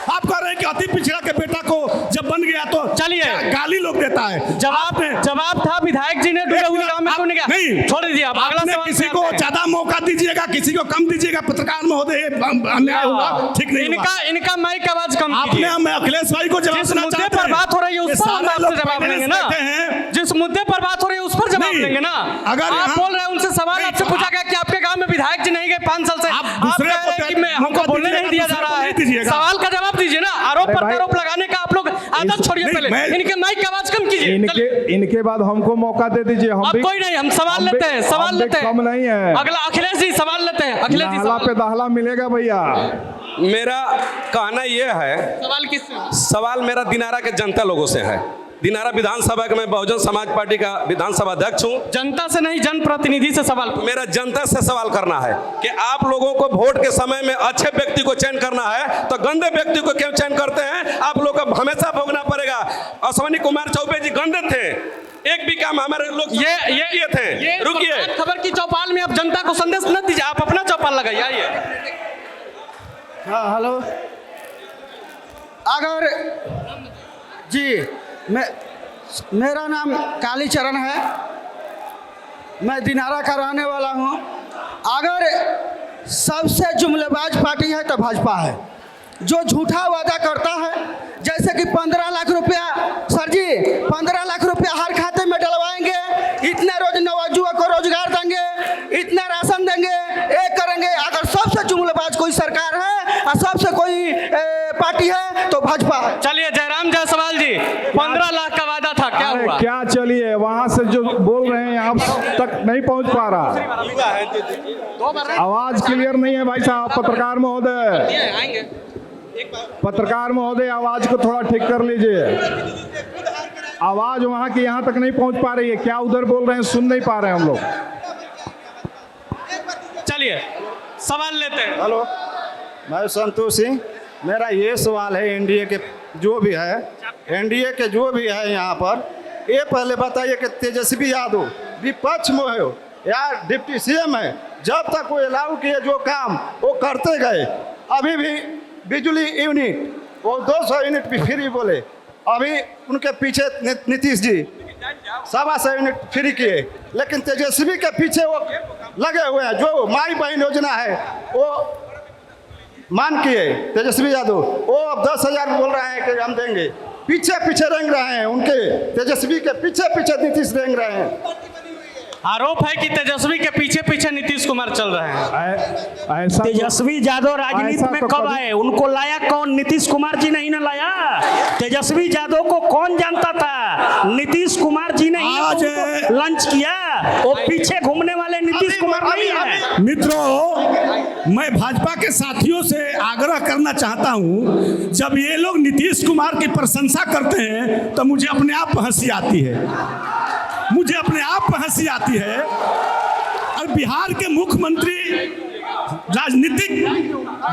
आप कह रहे हैं कि अति पिछड़ा के बेटा को जब बन गया तो चलिए गाली लोग देता है। जवाब था विधायक जी ने नहीं छोड़ दीजिए। आप अगला सवाल किसी को ज्यादा मौका दीजिएगा, किसी को कम दीजिएगा। पत्रकार महोदय अन्याय होगा, ठीक नहीं होगा। इनका माइक आवाज कम आपने मैं अखिलेश भाई को जवाब देना चाहते हैं। पर बात हो रही है उस पर हम आपसे जवाब लेंगे ना। जिस मुद्दे पर बात हो रही है उस पर जवाब लेंगे ना। अगर आप बोल रहे हैं उनसे सवाल आपसे पूछा गया कि आपके गांव में विधायक जी नहीं गए 5 साल से, आप दूसरे हमको बोलने नहीं दिया जा रहा है। सवाल का जवाब दीजिए ना। आरोप प्रत्यारोप लगाने का आप लोग आदत छोड़िए। पहले इनके माइक की आवाज कम कीजिए। इनके बाद हमको मौका दे दीजिए। हम भी कोई नहीं, हम सवाल लेते हैं, सवाल लेते हैं। कम नहीं है। अगला अखिलेश जी सवाल लेते हैं। अखिलेश जी पे दाहला मिलेगा भैया। मेरा कहना यह है, सवाल किससे? सवाल मेरा दिनारा के जनता लोगों से है। दिनारा विधानसभा का मैं बहुजन समाज पार्टी का विधानसभा अध्यक्ष हूँ। जनता से नहीं, जनप्रतिनिधि से सवाल। मेरा जनता से सवाल करना है कि आप लोगों को वोट के समय में अच्छे व्यक्ति को चयन करना है तो गंदे व्यक्ति को क्यों चयन करते हैं? आप लोग को हमेशा भोगना पड़ेगा। अश्विनी कुमार चौबे जी गंदे थे, एक भी काम हमारे लोग ये थे। रुकिए, खबर की चौपाल में आप जनता को संदेश न दीजिए, आप अपना चौपाल लगाइए। आइए। हाँ हेलो, अगर जी मेरा नाम कालीचरण है, मैं दिनारा का रहने वाला हूँ। अगर सबसे जुमलेबाज पार्टी है तो भाजपा है, जो झूठा वादा करता है। जैसे कि 15 लाख रुपया, सर जी 15 लाख रुपया हर खाते में डलवाएंगे, इतना रोज नौजुआ को रोजगार देंगे, इतना राशन देंगे, ये करेंगे। अगर सबसे जुमलेबाज कोई सरकार है और सबसे कोई पार्टी है तो भाजपा है। चलिए जयराम जायसवाल जी, 15 लाख का वादा था, क्या हुआ? क्या चलिए, वहां से जो बोल रहे हैं आप तक नहीं पहुंच पा रहा। आवाज क्लियर नहीं है भाई साहब। पत्रकार महोदय, पत्रकार महोदय आवाज को थोड़ा ठीक कर लीजिए। आवाज वहां की यहां तक नहीं पहुंच पा रही है। क्या उधर बोल रहे हैं, सुन नहीं पा रहे हैं हम लोग। चलिए सवाल लेते हैं। हेलो, मैं संतोष सिंह। मेरा ये सवाल है, एनडीए के जो भी है यहाँ पर, ये पहले बताइए कि तेजस्वी यादव विपक्ष में हो या डिप्टी सीएम है, जब तक वो अलाउ किए जो काम वो करते गए। अभी भी बिजली यूनिट वो 200 यूनिट भी फ्री बोले, अभी उनके पीछे नीतीश जी 125 यूनिट फ्री किए, लेकिन तेजस्वी के पीछे वो लगे हुए हैं। जो माई बहन योजना है वो मान किए तेजस्वी यादव, वो अब 10,000 बोल रहे हैं कि हम देंगे। पीछे पीछे रेंग रहे हैं उनके, तेजस्वी के पीछे पीछे नीतीश रेंग रहे हैं। आरोप है कि तेजस्वी के पीछे पीछे नीतीश कुमार चल रहे हैं। तेजस्वी यादव राजनीति में कब आए? उनको लाया कौन? नीतीश कुमार जी नहीं ना लाया। तेजस्वी यादव को कौन जानता था? नीतीश कुमार जी ने ही लंच किया। वो पीछे घूमने वाले नीतीश कुमार नहीं है। मित्रों, मैं भाजपा के साथियों से आग्रह करना चाहता हूं, जब ये लोग नीतीश कुमार की प्रशंसा करते हैं तो मुझे अपने आप हंसी आती है। मुझे अपने आप हंसी आती है। और बिहार के मुख्यमंत्री राजनीतिक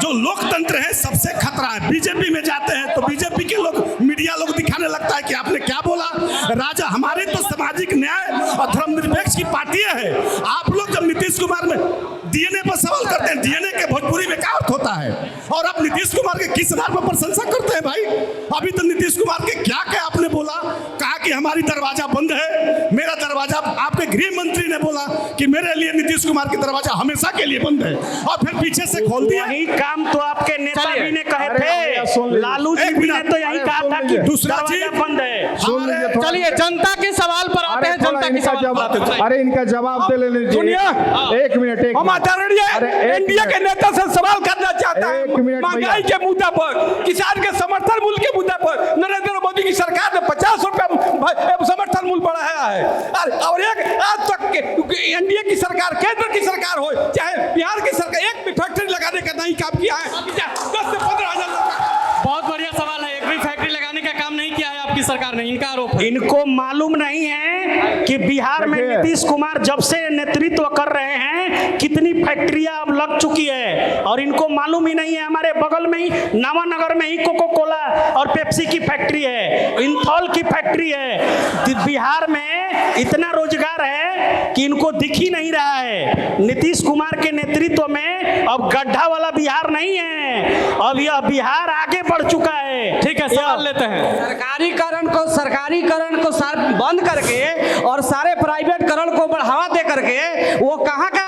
जो लोकतंत्र है सबसे खतरा है। बीजेपी में जाते हैं तो बीजेपी के लोग, मीडिया लोग दिखाने लगता है कि आपने क्या बोला। राजा हमारे तो सामाजिक न्याय और धर्मनिरपेक्ष की पार्टी है। आप लोग जब नीतीश कुमार में डीएनए पर सवाल करते हैं, डीएनए के भोजपुरी में क्या अर्थ होता है? और आप नीतीश कुमार के किस आधार पर प्रशंसा करते हैं भाई? अभी तो नीतीश कुमार के क्या क्या आपने बोला, कहा कि हमारी दरवाजा बंद है, मेरा दरवाजा। आपके गृह मंत्री ने बोला कि मेरे लिए नीतीश कुमार की दरवाजा हमेशा के लिए बंद है, और फिर पीछे से खोल दिया। यही काम तो आपके नेता भी ने कहे थे। लालू जी ने तो यही कहा था कि दूसरा चीज बंद है। चलिए जनता के सवाल पर आते हैं। जनता की सवाल, अरे इनका जवाब दे लेने दीजिए। एक मिनट। एनडीए के नेता से सवाल करना चाहता है। महंगाई के मुद्दा पर, किसान के समर्थन मूल्य के मुद्दा पर नरेंद्र मोदी की सरकार ने 50 रुपया समर्थन मूल्य बढ़ाया है। और एक आज तक एनडीए की सरकार, केंद्र की सरकार हो चाहे बिहार की सरकार, एक भी फैक्ट्री लगाने का नहीं काम किया है। 10 से 15 हजार। बहुत बढ़िया सवाल है। एक भी फैक्ट्री लगाने का काम नहीं किया है आपकी सरकार ने, इनका आरोप इनको मालूम नहीं है कि बिहार में नीतीश कुमार जब से नेतृत्व कर रहे हैं कितनी फैक्ट्रियां अब लग चुकी है, और इनको मालूम ही नहीं है हमारे बगल में ही नवानगर में ही कोको कोला और पेप्सी की फैक्ट्री है, इंथॉल की फैक्ट्री है। बिहार में इतना रोजगार है कि इनको दिख ही नहीं रहा है। नीतीश कुमार के नेतृत्व में अब गड्ढा वाला बिहार नहीं है, अब यह बिहार आगे बढ़ चुका है। ठीक है, सवाल लेते हैं। सरकारीकरण को बंद करके और सारे प्राइवेटकरण को बढ़ावा दे करके वो कहाँ का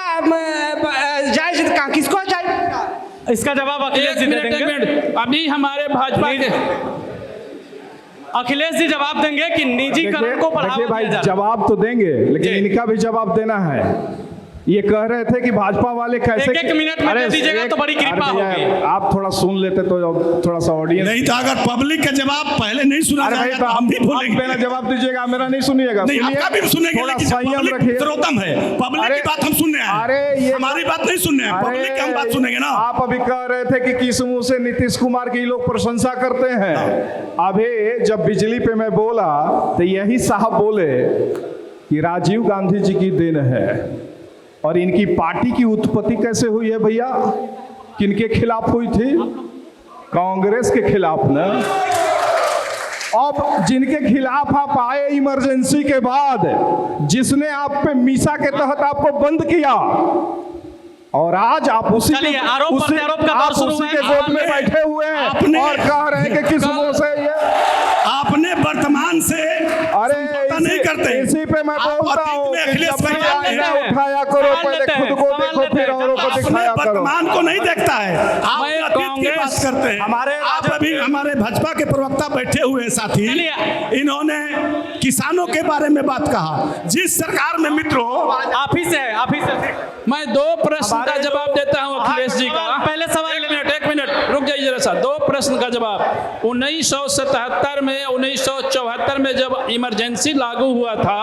जायज, किसको जायज? इसका जवाब अखिलेश जी दे देंगे। अभी हमारे भाजपा के अखिलेश जी जवाब देंगे कि निजीकरण को बढ़ावा देखिए भाई, दिया जा रहा है। जवाब तो देंगे, लेकिन इनका भी जवाब देना है। ये कह रहे थे कि भाजपा वाले कैसे, एक मिनट में दे दीजिएगा तो बड़ी कृपा होगी। आप थोड़ा सुन लेते तो थोड़ा सा ऑडियंस नहीं तो अगर पब्लिक का जवाब पहले नहीं सुना जाएगा तो हम भी बोलेंगे। मेरा जवाब दीजिएगा, मेरा नहीं सुनिएगा। नहीं, आपका भी सुनेंगे, थोड़ा लेकिन संयम पब्लिक रखिए। सर्वोत्तम है, पब्लिक की बात हम सुनने आए हैं। अरे ये हमारी बात नहीं सुनने हैं, पब्लिक की हम बात सुनेंगे ना। आप अभी कह रहे थे कि किस मुंह से नीतीश कुमार की लोग प्रशंसा करते हैं। अभी जब बिजली पे मैं बोला तो यही साहब बोले कि राजीव गांधी जी की देन है। और इनकी पार्टी की उत्पत्ति कैसे हुई है भैया? किनके खिलाफ हुई थी? कांग्रेस के खिलाफ ना। अब जिनके खिलाफ आप आए इमरजेंसी के बाद, जिसने आप पे मीसा के तहत आपको बंद किया, और आज आप उसी के गोद में बैठे हुए हैं और कह रहे हैं कि किस मुंह से ये आपने वर्तमान से नहीं करते। इसी पे मैं बोलता हूँ कि जब भी आईना उठाया करो, पहले खुद को देखो फिर औरों को दिखाया करो। वर्तमान को नहीं देखता है, आप अतीत की बात करते हैं। आप अभी हमारे भाजपा के प्रवक्ता बैठे हुए हैं साथी, इन्होंने किसानों के बारे में बात कहा। जिस सरकार में मित्रों आप ही से मैं दो प्रश्न का जवाब देता हूं अखिलेश जी का। पहले सवाल एक मिनट रुक जाइए जरा सा। दो प्रश्न का जवाब। 1977 में 1974 में जब इमरजेंसी लागू हुआ था,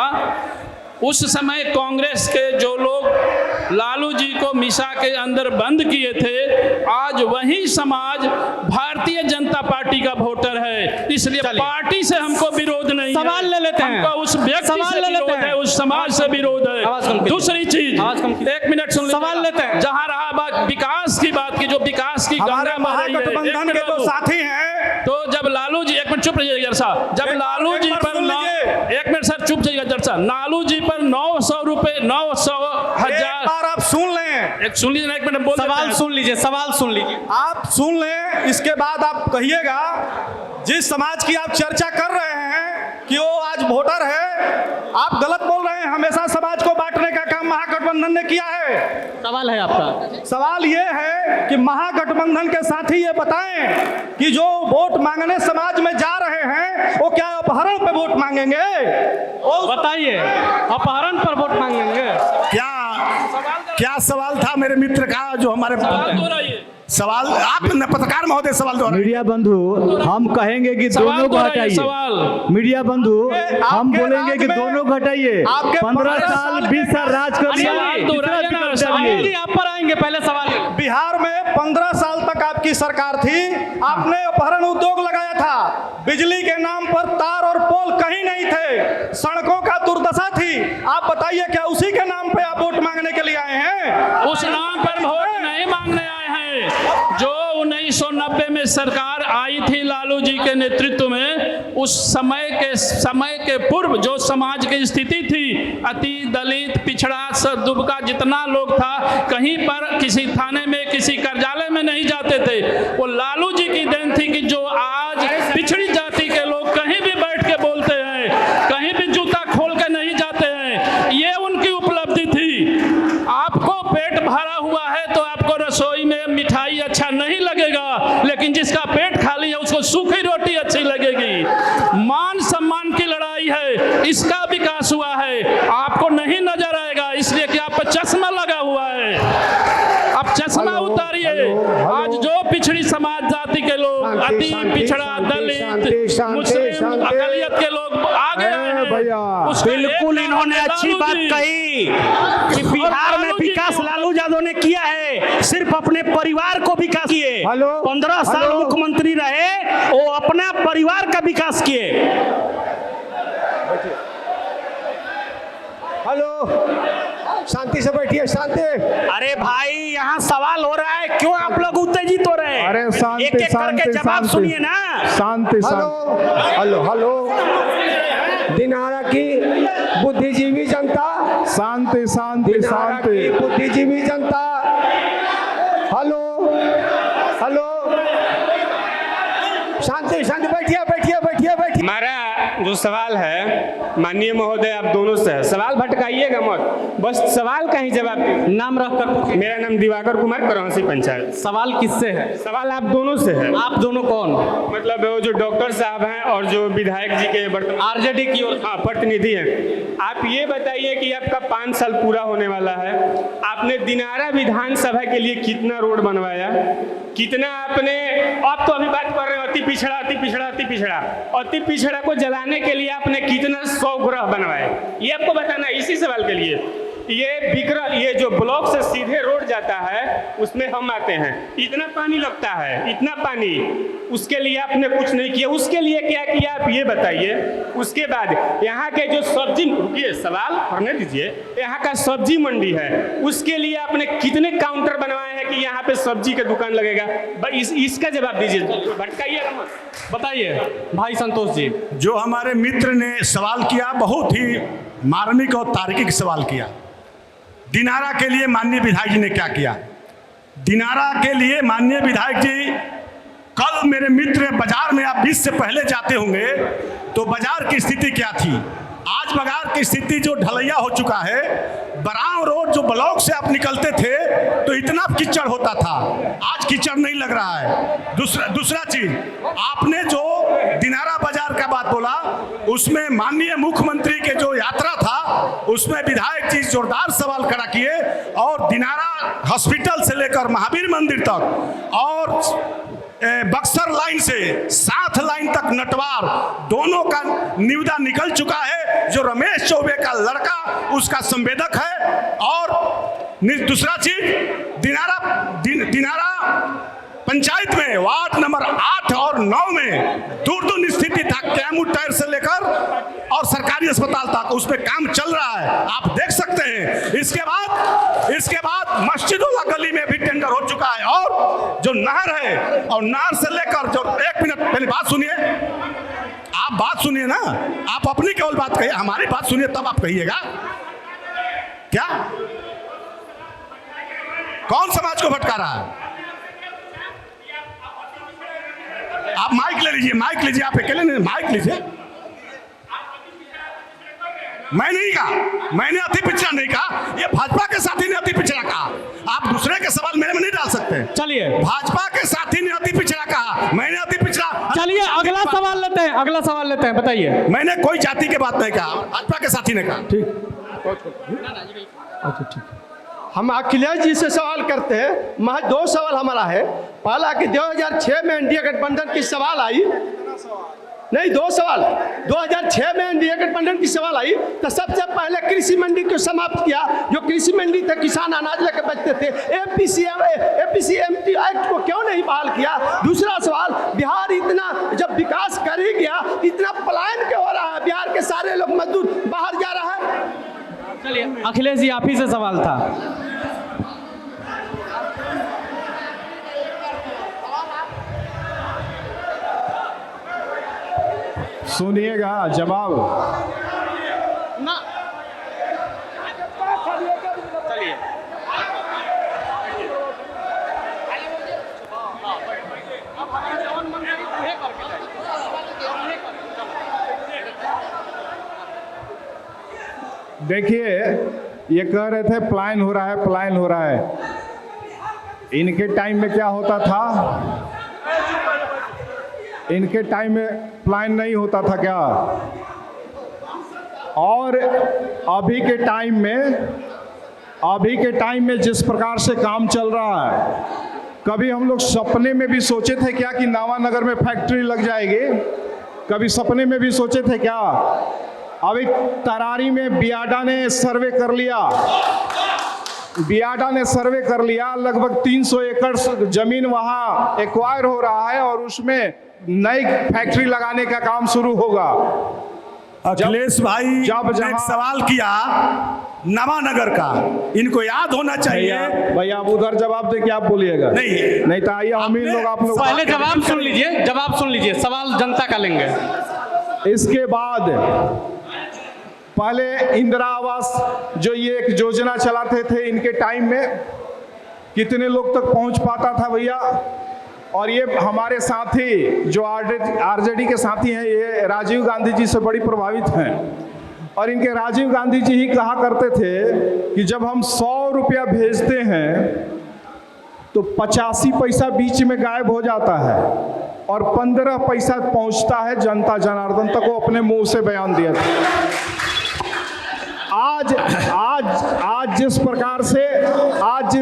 उस समय कांग्रेस के जो लोग लालू जी को मिसा के अंदर बंद किए थे, आज वही समाज भारतीय जनता पार्टी का वोटर है। इसलिए पार्टी से हमको विरोध नहीं है। सवाल ले लेते हैं। हमको उस व्यक्ति से विरोध है, उस समाज से विरोध है। दूसरी चीज, एक मिनट सुन सवाल लेते हैं। जहां रहा बात विकास की बात की, जो विकास की गंगा महागठबंधन के जो साथी हैं, तो जब लालू जी, एक मिनट चुप रहिएगा सर, जब लालू जी पर एक मिनट सर चुप जाइएगा जरा सा, लालू जी पर 900 रुपए 900,000 आप सुन लें, एक सुन लीजिए, एक मिनट बोल सवाल सुन लीजिए, सवाल सुन लीजिए, आप सुन लें, इसके बाद आप कहिएगा। जिस समाज की आप चर्चा कर रहे हैं कि वो आज वोटर है, आप गलत बोल रहे हैं। हमेशा समाज को बांटने का काम महागठबंधन ने किया है। सवाल है आपका? सवाल ये है कि महागठबंधन के साथी ये बताएं कि जो वोट मांगने समाज में जा रहे हैं वो क्या अपहरण पे वोट मांगेंगे? बताइए, अपहरण पर वोट मांगेंगे? क्या सवाल था मेरे मित्र का जो हमारे सवाल आप पत्रकार महोदय सवाल दोहराइए। मीडिया बंधु, हम कहेंगे कि दोनों को हटाइए। मीडिया बंधु, हम बोलेंगे कि दोनों को हटाइए। 15 साल 20 साल राज कर लिया, आप पर आएंगे। पहले सवाल, बिहार में 15 साल तक आपकी सरकार थी, आपने अपहरण उद्योग लगाया था। बिजली के नाम पर तार और पोल कहीं नहीं थे, सड़कों का दुर्दशा थी। आप बताइए, क्या उसी के नाम पे आप वोट मांगने के लिए आए हैं? उस नाम पर वोट नहीं मांगने आए हैं। जो 1990 में सरकार आई थी लालू जी के नेतृत्व में, उस समय के पूर्व जो समाज की स्थिति थी, अति दलित पिछड़ा दुबका जितना लोग था, कहीं पर किसी थाने में किसी कार्यालय में नहीं जाते थे। वो लालू जी की देन थी कि जो आज पिछड़ी जाति के लोग कहीं भी बैठ के बोलते हैं, कहीं भी जूता खोल के नहीं जाते हैं, ये उनकी उपलब्धि थी। आपको पेट भरा हुआ है तो आपको रसोई में मिठाई अच्छा नहीं लगेगा, लेकिन जिसका पेट खाली है उसको सूखी रोटी अच्छी लगेगी। मान सम्मान की लड़ाई है, इसका विकास हुआ है, आपको नहीं नजर आएगा, इसलिए कि आप पर चश्मा लगा हुआ है। आप चश्मा उतारिए। आज जो पिछड़ी समाज जाति के लोग, अति पिछड़ा दलित मुस्लिम अकलियत के लोग आ गए हैं। बिल्कुल इन्होंने अच्छी बात कही कि बिहार में विकास लालू यादव ने किया है, सिर्फ अपने परिवार को विकास किए। 15 साल मुख्यमंत्री रहे, वो अपना परिवार का विकास किए। हेलो, शांति से बैठिए, शांति। अरे भाई यहाँ सवाल हो रहा है, क्यों आप लोग उत्तेजित हो रहे हैं? अरे शांति, एक एक करके जवाब सुनिए ना। शांति। हेलो हेलो, दिनारा की बुद्धिजीवी जनता, शांति शांति शांति, बुद्धिजीवी जनता, हेलो हेलो, शांति शांति, बैठिए बैठिए बैठिए बैठिए। हमारा जो सवाल है माननीय महोदय आप दोनों से है, सवाल भटकाइएगा मत, बस सवाल का ही जवाब दीजिए। नाम रखकर। मेरा नाम दिवाकर कुमार, करौंसी पंचायत। सवाल किससे है? सवाल आप दोनों से है। आप दोनों कौन? मतलब वो जो डॉक्टर साहब हैं और जो विधायक जी के आरजेडी की ओर प्रतिनिधि हैं। आप ये बताइए कि आपका 5 साल पूरा होने वाला है, आपने दिनारा विधानसभा के लिए कितना रोड बनवाया, कितना आपने, आप तो अभी बात कर रहे हो अति पिछड़ा अति पिछड़ा अति पिछड़ा, अति पिछड़ा को जलाने के लिए आपने कितना 100 ग्रह बनवाए, ये आपको बताना है। इसी सवाल के लिए ये जो ब्लॉक से सीधे रोड जाता है उसमें हम आते हैं, इतना पानी लगता है, इतना पानी, उसके लिए आपने कुछ नहीं किया। उसके लिए क्या किया आप ये बताइए। उसके बाद यहाँ के जो सब्जी, रुकिए सवाल करने दीजिए, यहाँ का सब्जी मंडी है उसके लिए आपने कितने काउंटर बनवाए हैं कि यहाँ पे सब्जी का दुकान लगेगा, इसका जवाब दीजिए, भटकाइएगा मत, बताइए भाई संतोष जी। जो हमारे मित्र ने सवाल किया बहुत ही मार्मिक और तार्किक सवाल किया। दिनारा के लिए माननीय विधायक जी ने क्या किया? दिनारा के लिए माननीय विधायक जी, कल मेरे मित्र बाजार में, आप 20 से पहले जाते होंगे तो बाजार की स्थिति क्या थी, आज बाजार की स्थिति जो ढलैया हो चुका है। बराव रोड जो ब्लॉक से आप निकलते थे तो इतना कीचड़ होता था, आज कीचड़ नहीं लग रहा है। दूसरा चीज, आपने जो दिनारा बाजार का बात बोला उसमें माननीय मुख्यमंत्री के जो यात्रा था उसमें विधायक जी जोरदार सवाल खड़ा किए, और दिनारा हॉस्पिटल से लेकर महावीर मंदिर तक और बक्सर लाइन से 7 लाइन तक नटवार दोनों का निविदा निकल चुका है। जो रमेश चौबे का लड़का उसका संवेदक है। और दूसरा चीज, दिनारा पंचायत में वार्ड नंबर 8 और 9 में दूर स्थिति था, कैमूर टायर से लेकर और सरकारी अस्पताल तक उस पर काम चल रहा है, आप देख सकते हैं। इसके बाद मस्जिदों गली में भी टेंडर हो चुका है। और जो नहर है, और नहर से लेकर जो, 1 मिनट पहले बात सुनिए, आप बात सुनिए ना, आप अपनी केवल बात कहिए, हमारी बात सुनिए तब आप कहिएगा। क्या कौन समाज को भटका रहा है? आप माइक ले लीजिए, माइक लीजिए, आप अकेले नहीं, माइक लीजिए। मैं नहीं कहा, मैंने अति पिछड़ा नहीं कहा, ये भाजपा के साथी ने अति पिछड़ा कहा। आप दूसरे के सवाल मेरे में नहीं डाल सकते। चलिए, भाजपा के साथी ने अति पिछड़ा कहा, मैंने अति पिछड़ा। चलिए अगला सवाल लेते हैं, अगला सवाल लेते हैं, बताइए। मैंने कोई जाति की बात नहीं कहा, भाजपा के साथी ने कहा। अच्छा ठीक, हम अखिलेश जी से सवाल करते हैं। महज 2 सवाल हमारा है। पहला कि 2006 में एनडीए गठबंधन की सवाल आई, नहीं 2 सवाल, 2006 में एनडीए गठबंधन की सवाल आई तो सबसे पहले कृषि मंडी को समाप्त किया। जो कृषि मंडी थे, किसान अनाज लेकर बेचते थे। एपीसीएमटी एक्ट को क्यों नहीं बहाल किया? दूसरा सवाल, बिहार इतना जब विकास कर ही गया, इतना पलायन क्यों हो रहा है? बिहार के सारे लोग मजदूर बाहर जा रहा है। चलिए अखिलेश जी, आप ही से सवाल था। सुनिएगा जवाब। ना चलिए, देखिए, ये कह रहे थे पलायन हो रहा है, पलायन हो रहा है। इनके टाइम में क्या होता था? इनके टाइम में पलायन नहीं होता था क्या? और अभी के टाइम में जिस प्रकार से काम चल रहा है, कभी हम लोग सपने में भी सोचे थे क्या कि नावानगर में फैक्ट्री लग जाएगी? कभी सपने में भी सोचे थे क्या? अभी तरारी में बियाडा ने सर्वे कर लिया, लगभग 300 एकड़ जमीन वहाँ एक्वायर हो रहा है और उसमें नई फैक्ट्री लगाने का काम शुरू होगा। अखिलेश भाई ने एक सवाल किया नवानगर का, इनको याद होना चाहिए। भैया आप उधर जवाब दे के आप बोलिएगा। नहीं तो आइए हम ही लोग आप लोग पहले जवाब सुन लीजिए, जवाब सुन लीजिए, सवाल जनता का लेंगे। इसके बाद पहले इंदिरा आवास जो ये एक योजना चलाते थे, इनके टाइम में कितने लोग तक पहुंच पाता था भैया। और ये हमारे साथी जो आरजेडी के साथी हैं, ये राजीव गांधी जी से बड़ी प्रभावित हैं। और इनके राजीव गांधी जी ही कहा करते थे कि जब हम 100 रुपया भेजते हैं तो 85 पैसा बीच में गायब हो जाता है और 15 पैसा पहुंचता है जनता जनार्दन तक। वो अपने मुंह से बयान दिया था। आज जिस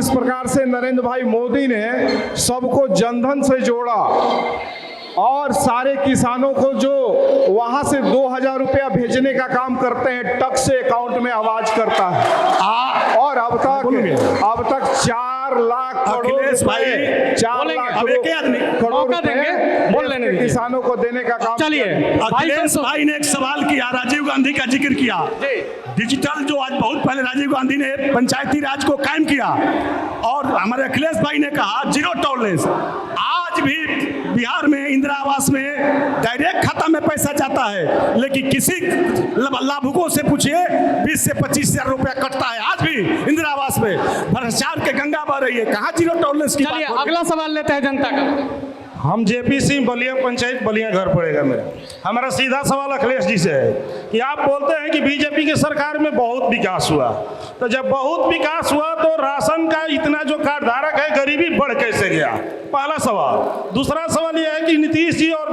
प्रकार से नरेंद्र भाई मोदी ने सबको जनधन से जोड़ा और सारे किसानों को जो वहां से 2000 रुपया भेजने का काम करते हैं, टक से अकाउंट में आवाज करता है। और अब तक 4 लाख करोड़ 4 लाख करोड़ रुपए किसानों को देने का काम। चलिए, अखिलेश भाई ने एक सवाल किया, राजीव गांधी का जिक्र किया। डिजिटल जो आज बहुत पहले राजीव गांधी ने पंचायती राज को कायम किया और हमारे अखिलेश भाई ने कहा 0 टॉलरेंस। आज भी बिहार में इंदिरा आवास में डायरेक्ट खाता में पैसा जाता है, लेकिन किसी लाभुकों से पूछिए 20 से 25 हजार रुपया कटता है आज भी इंदिरा आवास में। भ्रष्टाचार के गंगा बह रही है, कहाँ 0 टॉलरेंस की बात। अगला सवाल लेते हैं जनता का। हम जेपी सिंह बलिया पंचायत बलिया घर पड़ेगा मेरा। हमारा सीधा सवाल अखिलेश जी से है कि आप बोलते हैं कि बीजेपी की सरकार में बहुत विकास हुआ, तो जब बहुत विकास हुआ तो राशन का इतना जो कार्ड धारक है गरीबी बढ़ कैसे गया? पहला सवाल। दूसरा सवाल यह है कि नीतीश जी और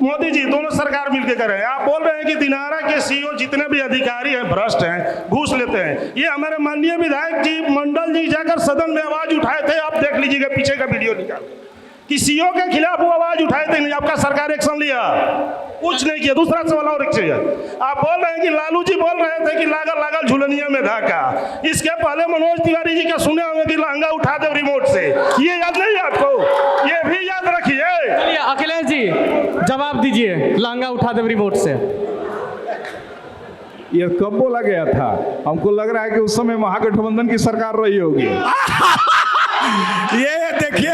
मोदी जी दोनों सरकार मिलकर कर रहे हैं। आप बोल रहे हैं कि दिनारा के सीईओ जितने भी अधिकारी हैं भ्रष्ट हैं, घूस लेते हैं। ये हमारे माननीय विधायक जी मंडल जी जाकर सदन में आवाज उठाए थे, आप देख लीजिएगा पीछे का वीडियो निकाल कि सीईओ के खिलाफ वो आवाज उठाए थे, नहीं आपका सरकार एक्शन लिया, कुछ नहीं किया। दूसरा सवाल और एक चीज, आप बोल रहे हैं कि लालू जी बोल रहे थे कि लागल झुलनिया में धाका। इसके पहले मनोज तिवारी जी का सुने होंगे कि लहंगा उठा दे रिमोट से, ये याद नहीं है आपको? ये भी याद रखिए। चलिए अखिलेश जी जवाब दीजिए, लहंगा उठा दे रिमोट से। ये कब बोला गया था? हमको लग रहा है कि उस समय महागठबंधन की सरकार रही होगी। ये देखिए,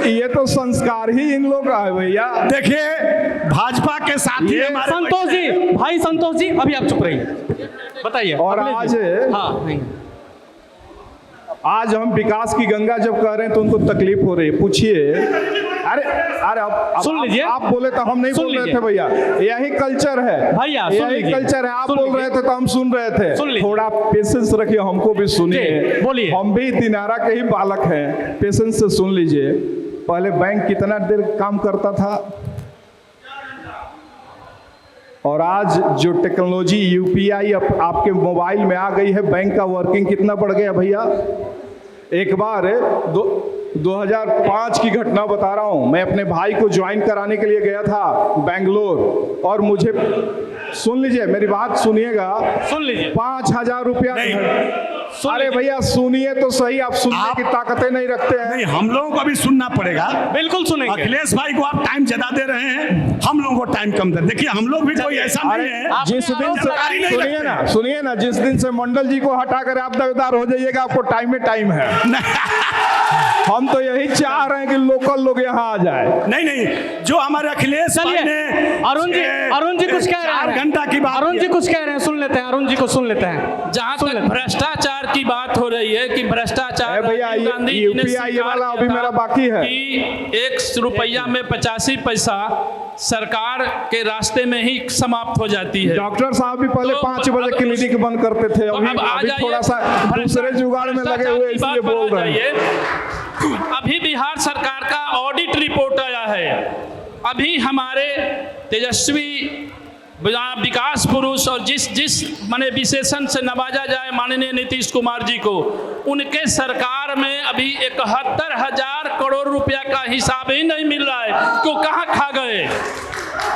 ये तो संस्कार ही इन लोग का है भैया। देखिए भाजपा के साथी हमारे संतोष जी, भाई संतोष जी अभी आप चुप रहिए, बताइए। और आज हम विकास की गंगा जब कह रहे हैं तो उनको तकलीफ हो रही है। पूछिए, अरे सुन लीजिए, आप बोले तो हम नहीं बोल रहे थे भैया, यही कल्चर है भैया, यही कल्चर है। आप बोल रहे थे तो हम सुन रहे थे। थोड़ा पेशेंस रखिए, हमको भी सुनिए, बोलिए। हम भी दिनारा के ही बालक हैं, पेशेंस से सुन लीजिए। पहले बैंक कितना देर काम करता था और आज जो टेक्नोलॉजी यूपीआई आपके मोबाइल में आ गई है, बैंक का वर्किंग कितना बढ़ गया भैया। एक बार 2005 की घटना बता रहा हूँ, मैं अपने भाई को ज्वाइन कराने के लिए गया था बेंगलोर और मुझे, सुन लीजिए मेरी बात सुनिएगा, सुन लीजिए, 5000 रुपया। अरे भैया सुनिए तो सही, आप सुनने की ताकतें नहीं रखते हैं। नहीं, हम लोगों को भी सुनना पड़ेगा। बिल्कुल सुनेंगे। अखिलेश भाई को आप टाइम ज्यादा दे रहे हैं, हम लोगों को टाइम कम दे। देखिए हम लोग भी कोई ऐसा नहीं है जिस दिन से सुनिए ना, जिस दिन से मंडल जी को हटाकर आप दावेदार हो जाइएगा, आपको टाइम में टाइम है। हम तो यही चाह रहे हैं कि लोकल लोग यहाँ आ जाए। नहीं, जो हमारे अखिलेश भाई ने अरुण जी कुछ कह रहे हैं, 4 घंटा की बात, अरुण जी कुछ कह रहे हैं, सुन लेते हैं, अरुण जी को सुन लेते हैं। जहाँ तक भ्रष्टाचार की बात हो रही है कि भ्रष्टाचार भैया यूपीआई वाला अभी मेरा बाकी है कि 1 रुपया में 85 पैसा सरकार के रास्ते में ही समाप्त हो जाती है। डॉक्टर साहब भी पहले 5 बजे क्लिनिक बंद करते थे, अभी थोड़ा सा दूसरे जुगाड़ में लगे हुए, इसलिए बोल रहे हैं। अभी बिहार सरकार का ऑडिट रिपोर्ट आया है। अभी हमारे तेजस्वी विकास पुरुष और जिस माने विशेषण से नवाजा जाए माननीय नीतीश कुमार जी को, उनके सरकार में अभी 71,000 करोड़ रुपया का हिसाब ही नहीं मिल रहा है। तो कहाँ खा गए?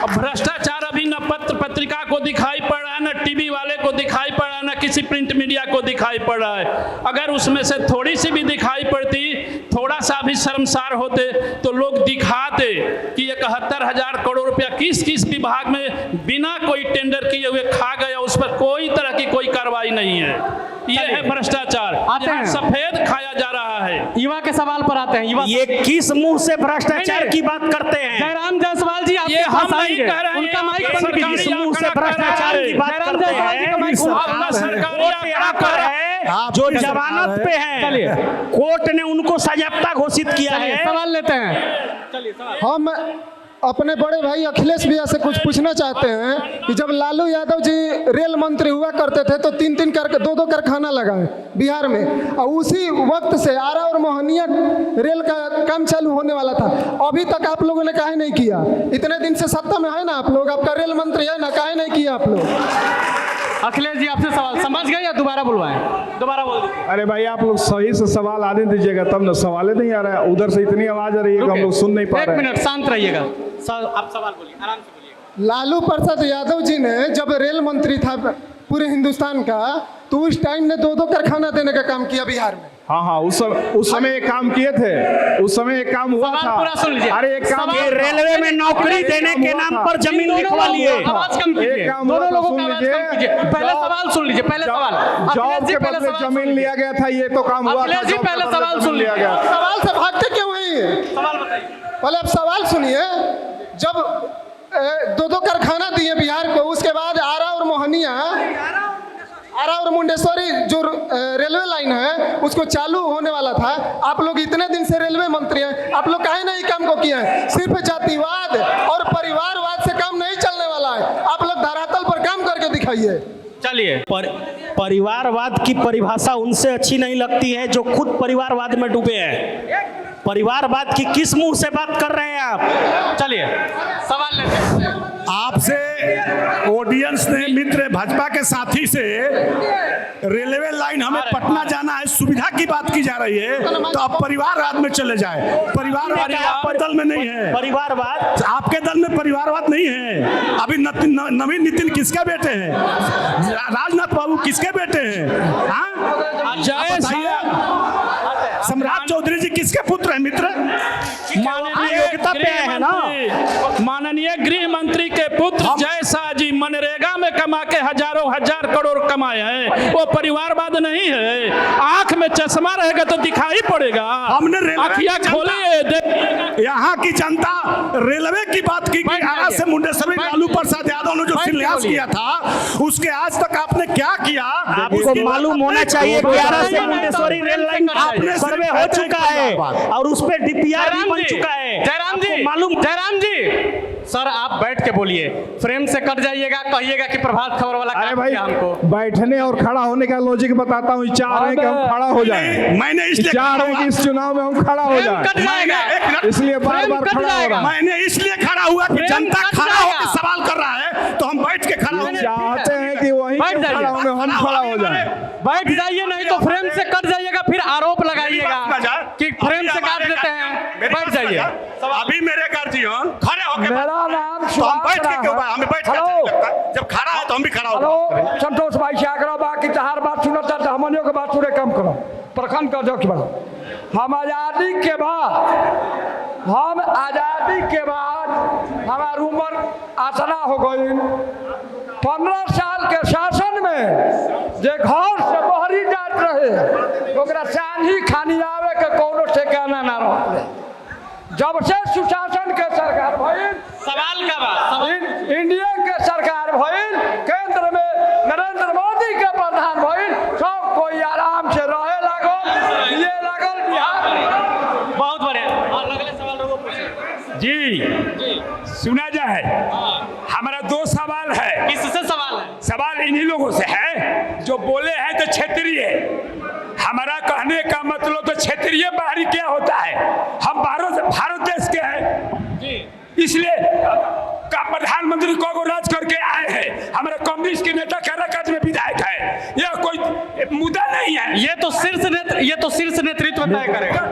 भ्रष्टाचार अभी न पत्र पत्रिका को दिखाई पड़ रहा है, न टीवी वाले को दिखाई पड़ रहा है, न किसी प्रिंट मीडिया को दिखाई पड़ रहा है। अगर उसमें से थोड़ी सी भी दिखाई पड़ती, थोड़ा सा भी शर्मसार होते तो लोग दिखाते कि 71,000 करोड़ रुपया किस किस विभाग में बिना कोई टेंडर किए हुए खा गया, उस पर कोई तरह की कोई कार्रवाई नहीं है। ये है भ्रष्टाचार। यहाँ सफेद खाया जा रहा है। युवा के सवाल पर आते हैं। युवा ये किस मुंह से भ्रष्टाचार की बात करते हैं? जयराम जायसवाल जी, ये हम नहीं कह रहे हैं, उनका माइक बंद किस कीजिए। मुंह से भ्रष्टाचार की बात जयराम करते जायसवाल जी का माइक हैं? कोर्ट यहाँ पर है, जो जमानत पे है, कोर्ट ने उनको सजाप्ता घोषित किया है। सवाल लेते हैं। हम अपने बड़े भाई अखिलेश भैया से कुछ पूछना चाहते हैं कि जब लालू यादव जी रेल मंत्री हुआ करते थे तो 2 कारखाना लगाए बिहार में, और उसी वक्त से आरा और मोहनिया रेल का काम चालू होने वाला था। अभी तक आप लोगों ने काहे नहीं किया? इतने दिन से सत्ता में है ना आप लोग, आपका रेल मंत्री है ना, काहे नहीं किया आप लोग? अखिलेश जी आपसे सवाल समझ गए या दोबारा बुलवाएं? दोबारा बोल दीजिए। अरे भाई आप लोग सही से सवाल आने दीजिएगा, तब ना सवाल नहीं आ रहा है। उधर से इतनी आवाज आ रही है कि हम लोग सुन नहीं पा रहे हैं। 1 मिनट शांत रहिएगा। आप सवाल बोलिए, आराम से बोलिए। लालू प्रसाद यादव जी ने जब रेल मंत्री था पूरे हिंदुस्तान का, तो उस टाइम ने 2 कारखाना देने का काम किया बिहार में। हाँ, उस समय एक काम किए थे, उस समय एक काम हुआ था। पूरा सुन लीजिए। अरे एक काम, ये रेलवे में नौकरी देने के नाम पर जमीन लिखवा लिए। आवाज कम कीजिए, दोनों लोगों का आवाज कम कीजिए। पहले सवाल सुन लीजिए, पहले सवाल। जॉब के बदले जमीन लिया गया था, ये तो काम हुआ था। अखिलेश जी पहले सवाल सुन लीजिए। सवाल से भागते क्यों हैं? सवाल बताइए। पहले आप सवाल सुनिए। जब 2 कारखाना दिए बिहार को, उसके बाद आरा और मोहनिया, आरा और मुंडेश्वरी जो रेलवे लाइन है उसको चालू होने वाला था। आप लोग इतने दिन से रेलवे मंत्री हैं, आप लोग काहे नहीं काम को किए हैं? सिर्फ जातिवाद और परिवारवाद से काम नहीं चलने वाला है। आप लोग धरातल पर काम करके दिखाइए। चलिए। परिवारवाद की परिभाषा उनसे अच्छी नहीं लगती है जो खुद परिवारवाद में डूबे हैं। परिवारवाद की किस मुंह से बात कर रहे हैं आप? चलिए सवाल लेते हैं। आपसे ऑडियंस ने, मित्र भाजपा के साथी से रेलवे लाइन हमें पटना जाना है, सुविधा की बात की जा रही है, तो आप परिवारवाद में चले जाए। परिवारवाद आपके दल में नहीं है। परिवारवाद आपके दल में परिवारवाद नहीं है। अभी नवीन नितिन किसके बेटे हैं? राजनाथ बाबू किसके बेटे हैं? सम्राट चौधरी जी किसके पुत्र हैं मित्र? माननीय गृह मंत्री के पुत्र जय शाह जी मनरेगा में कमा के हजारों हजार करोड़ कमाए हैं। वो परिवारवाद नहीं है। आंख में चश्मा रहेगा तो दिखाई पड़ेगा। हमने आँखियाँ खोले। यहाँ की जनता रेलवे की बात की कि आरा से मुंडेश्वरी लालू प्रसाद यादव ने जो शिलान्यास किया था, उसके आज तक आपने क्या किया? आपको मालूम होना चाहिए कि आरा से मुंडेश्वरी रेल लाइन सर्वे हो चुका है और उस पे डीपीआर भी बन चुका है। जयराम जी मालूम। जयराम जी सर आप बैठ के बोलिए, फ्रेम से कट जाइएगा, कहिएगा कि प्रभात खबर वाला अरे भाई हमको बैठने और खड़ा होने का लॉजिक बताता हूँ। चाह रहे हैं कि हम खड़ा हो जाएं। मैंने इसलिए चाह रहे हैं कि इस चुनाव में हम खड़ा हो जाएं, इसलिए बार बार खड़ा हो रहा है। मैंने इसलिए खड़ा हुआ कि जनता खड़ा होकर सवाल कर रहा है, तो हम बैठ के खड़ा हो चाहते हैं कि वहीं खड़ा होंगे, हम खड़ा हो जाएं। बैठ जाइए, नहीं तो फ्रेम से कट जाइएगा, फिर आरोप लगाइएगा कि फ्रेम से काट देते हैं। बैठ जाइए। अभी मेरे गार्जियन खड़े होकर, तो हम बैठ के क्यों? हमें बैठ के जब खड़ा है तो हम भी खड़ा हो। संतोष भाई से आग्रह बा कि तहार बात सुनत चाहते, हमनियों के बात पूरे कम करो। प्रखंड का अध्यक्ष बना। हम आजादी के बाद हमारी उम्र आसना हो गई। 15 साल के शासन में जे घर से बहरी जात रहे, ओकरा सांझी खानी आवे के कोनो ठिकाना ना रहे। जब से सुशासन के सरकार भइल, सवाल का बात इंडिया के सरकार भइल, केंद्र में नरेंद्र मोदी के प्रधान भइल, सब कोई आराम से रहे लागल, ये लागल बिहार। बहुत बढ़िया। और अगले सवाल लोगों पूछिए जी। सुना जाए, हमारा 2 सवाल है। किससे सवाल है? सवाल इन्हीं लोगों से है जो बोले हैं तो क्षेत्रीय। हमारा कहने का मतलब तो क्षेत्रीय बाहरी क्या होता है? हम भारत देश के हैं, इसलिए का प्रधानमंत्री को राज करके आए हैं। हमारे कम्युनिस्ट के नेता काराकाज में विधायक है। यह कोई मुद्दा नहीं है। ये तो शीर्ष नेतृत्व तय करेगा।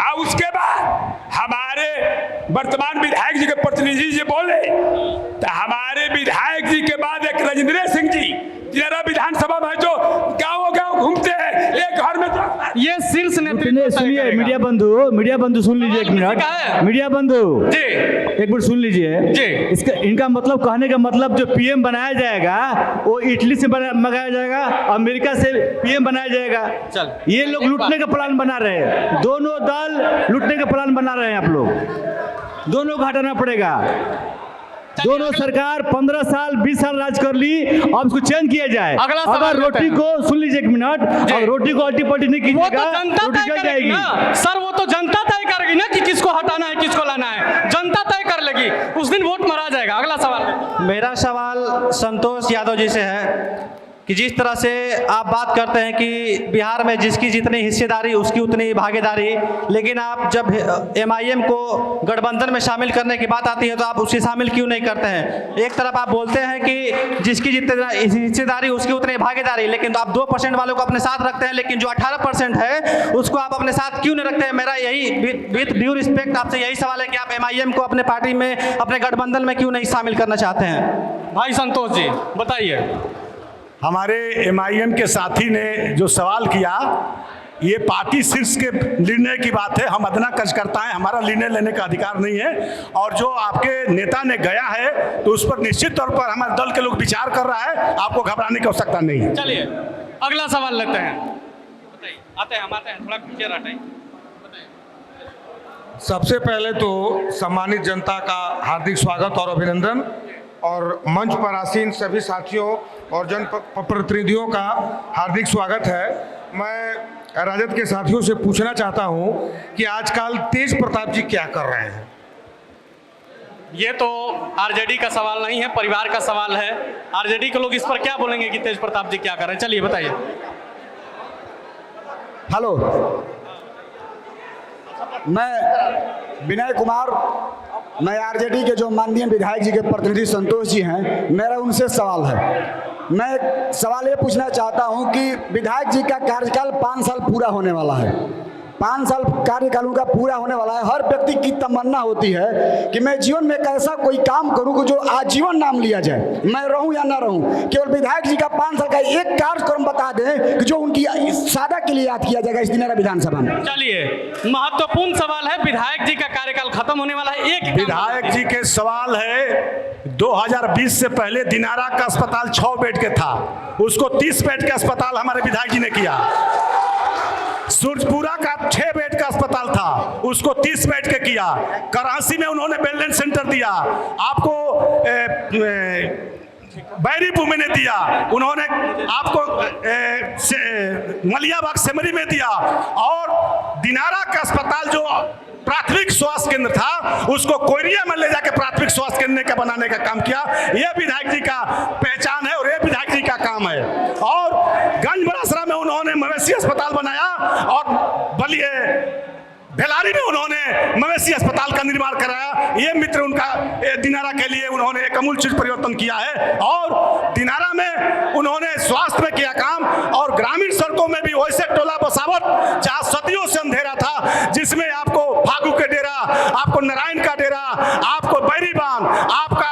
और उसके बाद हमारे वर्तमान विधायक जी के प्रतिनिधि जी बोले, तो हमारे विधायक जी के बाद एक राजेंद्र सिंह जी जिला विधानसभा में जो गाँव घूमते हैं, एक घर में ये शीर्ष नेतृत्व सुनिए, मीडिया बंधु सुन लीजिए एक मिनट। मीडिया बंधु जी एक मिनट सुन लीजिए जी। इसका इनका मतलब कहने का मतलब जो पीएम बनाया जाएगा वो इटली से मंगाया जाएगा, अमेरिका से पीएम बनाया जाएगा। चल ये लोग लूटने का प्लान बना रहे हैं, दोनों दल लूटने का प्लान बना रहे हैं। आप लोग दोनों को हटाना पड़ेगा। दोनों सरकार 15 साल 20 साल राज कर ली, अब उसको चेंज किया जाए। अगर रोटी को सुन लीजिए एक मिनट, अगर रोटी को अल्टी पल्टी नहीं कीजिएगा रोटी जल जाएगी। सर वो तो जनता तय करेगी ना कि किसको हटाना है किसको लाना है, जनता तय कर लेगी, उस दिन वोट मरा जाएगा। अगला सवाल। मेरा सवाल संतोष यादव जी से है कि जिस तरह से आप बात करते हैं कि बिहार में जिसकी जितनी हिस्सेदारी उसकी उतनी भागीदारी, लेकिन आप जब एमआईएम को गठबंधन में शामिल करने की बात आती है तो आप उसे शामिल क्यों नहीं करते हैं? एक तरफ आप बोलते हैं कि जिसकी जितनी हिस्सेदारी उसकी उतनी भागीदारी, लेकिन तो आप 2% वालों को अपने साथ रखते हैं, लेकिन जो 18% है उसको आप अपने साथ क्यों नहीं रखते हैं? मेरा यही विथ ड्यू रिस्पेक्ट आपसे यही सवाल है कि आप एमआईएम को अपने पार्टी में अपने गठबंधन में क्यों नहीं शामिल करना चाहते हैं? भाई संतोष जी बताइए। हमारे एमआईएम के साथी ने जो सवाल किया, ये पार्टी शीर्ष के निर्णय की बात है। हम अदना कार्यकर्ता हैं, हमारा निर्णय लेने का अधिकार नहीं है। और जो आपके नेता ने गया है तो उस पर निश्चित तौर पर हमारे दल के लोग विचार कर रहा है, आपको घबराने की आवश्यकता नहीं है। चलिए अगला सवाल लेते हैं। बताइए, आते हैं थोड़ा पीछे हटाइए। सबसे पहले तो सम्मानित जनता का हार्दिक स्वागत और अभिनंदन, और मंच पर आसीन सभी साथियों और जनप्रतिनिधियों का हार्दिक स्वागत है। मैं राजद के साथियों से पूछना चाहता हूं कि आजकल तेज प्रताप जी क्या कर रहे हैं? ये तो आरजेडी का सवाल नहीं है, परिवार का सवाल है। आरजेडी के लोग इस पर क्या बोलेंगे कि तेज प्रताप जी क्या कर रहे हैं? चलिए बताइए। हेलो, मैं विनय कुमार, मैं आरजेडी के जो माननीय विधायक जी के प्रतिनिधि संतोष जी हैं, मेरा उनसे सवाल है। मैं सवाल ये पूछना चाहता हूं कि विधायक जी का कार्यकाल 5 साल पूरा होने वाला है, 5 साल कार्यकाल उनका पूरा होने वाला है। हर व्यक्ति की तमन्ना होती है कि मैं जीवन में एक ऐसा कोई काम करूं कि जो आजीवन नाम लिया जाए, मैं रहूं या ना रहूं। केवल विधायक जी का 5 साल का एक कार्यक्रम बता दें कि जो उनकी सादा के लिए याद किया जाएगा इस दिनारा विधानसभा में। चलिए, महत्वपूर्ण सवाल है। विधायक जी का कार्यकाल खत्म होने वाला है, एक विधायक जी के सवाल है 2020 से पहले दिनारा का अस्पताल 6 बेड के था, उसको 30 बेड के अस्पताल हमारे विधायक जी ने किया। सूरजपुरा का 6 बेड का अस्पताल था, उसको 30 बेड के किया। कराची में उन्होंने वेलनेस सेंटर दिया, आपको बैरीपुर में ने दिया, उन्होंने आपको मलियाबाग सेमरी में दिया। और दिनारा का अस्पताल जो प्राथमिक स्वास्थ्य केंद्र था उसको कोयरिया में ले जाके प्राथमिक स्वास्थ्य केंद्र का बनाने का काम किया। यह विधायक जी का पहचान है और यह विधायक जी का काम है। और गंजबरासरा में उन्होंने मवेशी अस्पताल बनाया और बलिए भेलारी में उन्होंने मवेशी अस्पताल का निर्माण कराया। ये मित्र उनका दिनारा के लिए उन्होंने एक अमूल चीज परिवर्तन किया है। और दिनारा में उन्होंने स्वास्थ्य में किया काम, और ग्रामीण सड़कों में भी वैसे टोला बसावट जहाँ सदियों से अंधेरा था, जिसमें आपको फागू के डेरा, आपको नारायण का डेरा, आपको बैरीबान, आपका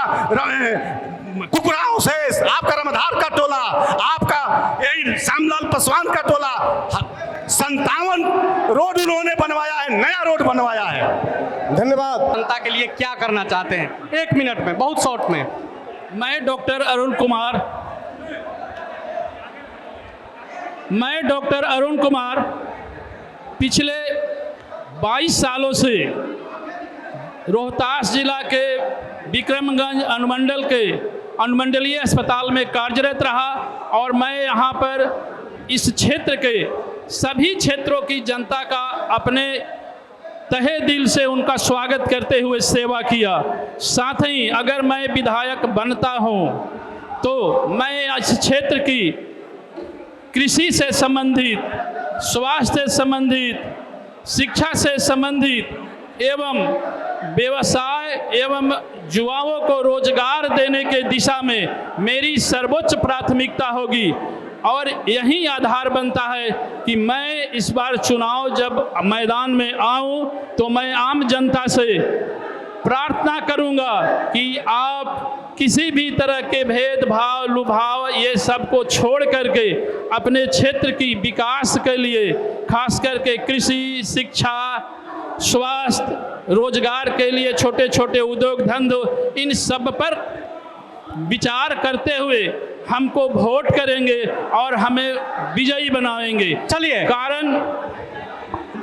कुकुराओं से, आपका रमधार का टोला, आपका यही श्यामलाल पासवान का टोला, 57 रोड उन्होंने बनवाया है, नया रोड बनवाया है। धन्यवाद। जनता के लिए क्या करना चाहते हैं? 1 मिनट में, बहुत शॉर्ट में। मैं डॉक्टर अरुण कुमार पिछले 22 सालों से रोहतास जिला के विक्रमगंज अनुमंडलीय अस्पताल में कार्यरत रहा, और मैं यहाँ पर इस क्षेत्र के सभी क्षेत्रों की जनता का अपने तहे दिल से उनका स्वागत करते हुए सेवा किया। साथ ही अगर मैं विधायक बनता हूँ तो मैं इस क्षेत्र की कृषि से संबंधित, स्वास्थ्य से संबंधित, शिक्षा से संबंधित एवं व्यवसाय एवं युवाओं को रोजगार देने के दिशा में मेरी सर्वोच्च प्राथमिकता होगी। और यही आधार बनता है कि मैं इस बार चुनाव जब मैदान में आऊं तो मैं आम जनता से प्रार्थना करूंगा कि आप किसी भी तरह के भेदभाव लुभाव ये सब को छोड़ करके अपने क्षेत्र की विकास के लिए खास करके कृषि, शिक्षा, स्वास्थ्य, रोजगार के लिए छोटे छोटे उद्योग धंधे, इन सब पर विचार करते हुए हमको वोट करेंगे और हमें विजयी बनाएंगे। चलिए, कारण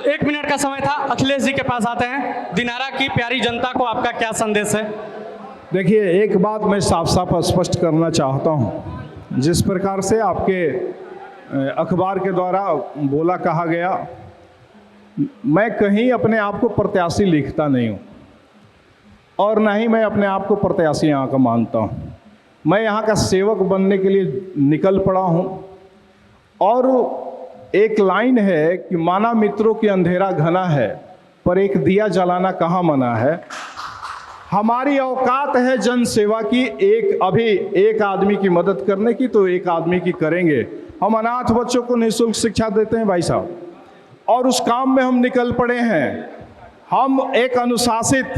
1 मिनट का समय था। अखिलेश जी के पास आते हैं। दिनारा की प्यारी जनता को आपका क्या संदेश है? देखिए, एक बात मैं साफ साफ स्पष्ट करना चाहता हूँ। जिस प्रकार से आपके अखबार के द्वारा बोला कहा गया, मैं कहीं अपने आप को प्रत्याशी लिखता नहीं हूँ और ना ही मैं अपने आप को प्रत्याशी यहाँ का मानता हूँ। मैं यहाँ का सेवक बनने के लिए निकल पड़ा हूँ। और एक लाइन है कि माना मित्रों की अंधेरा घना है, पर एक दिया जलाना कहाँ मना है। हमारी औकात है जन सेवा की, अभी एक आदमी की मदद करने की तो एक आदमी की करेंगे। हम अनाथ बच्चों को निःशुल्क शिक्षा देते हैं भाई साहब, और उस काम में हम निकल पड़े हैं। हम एक अनुशासित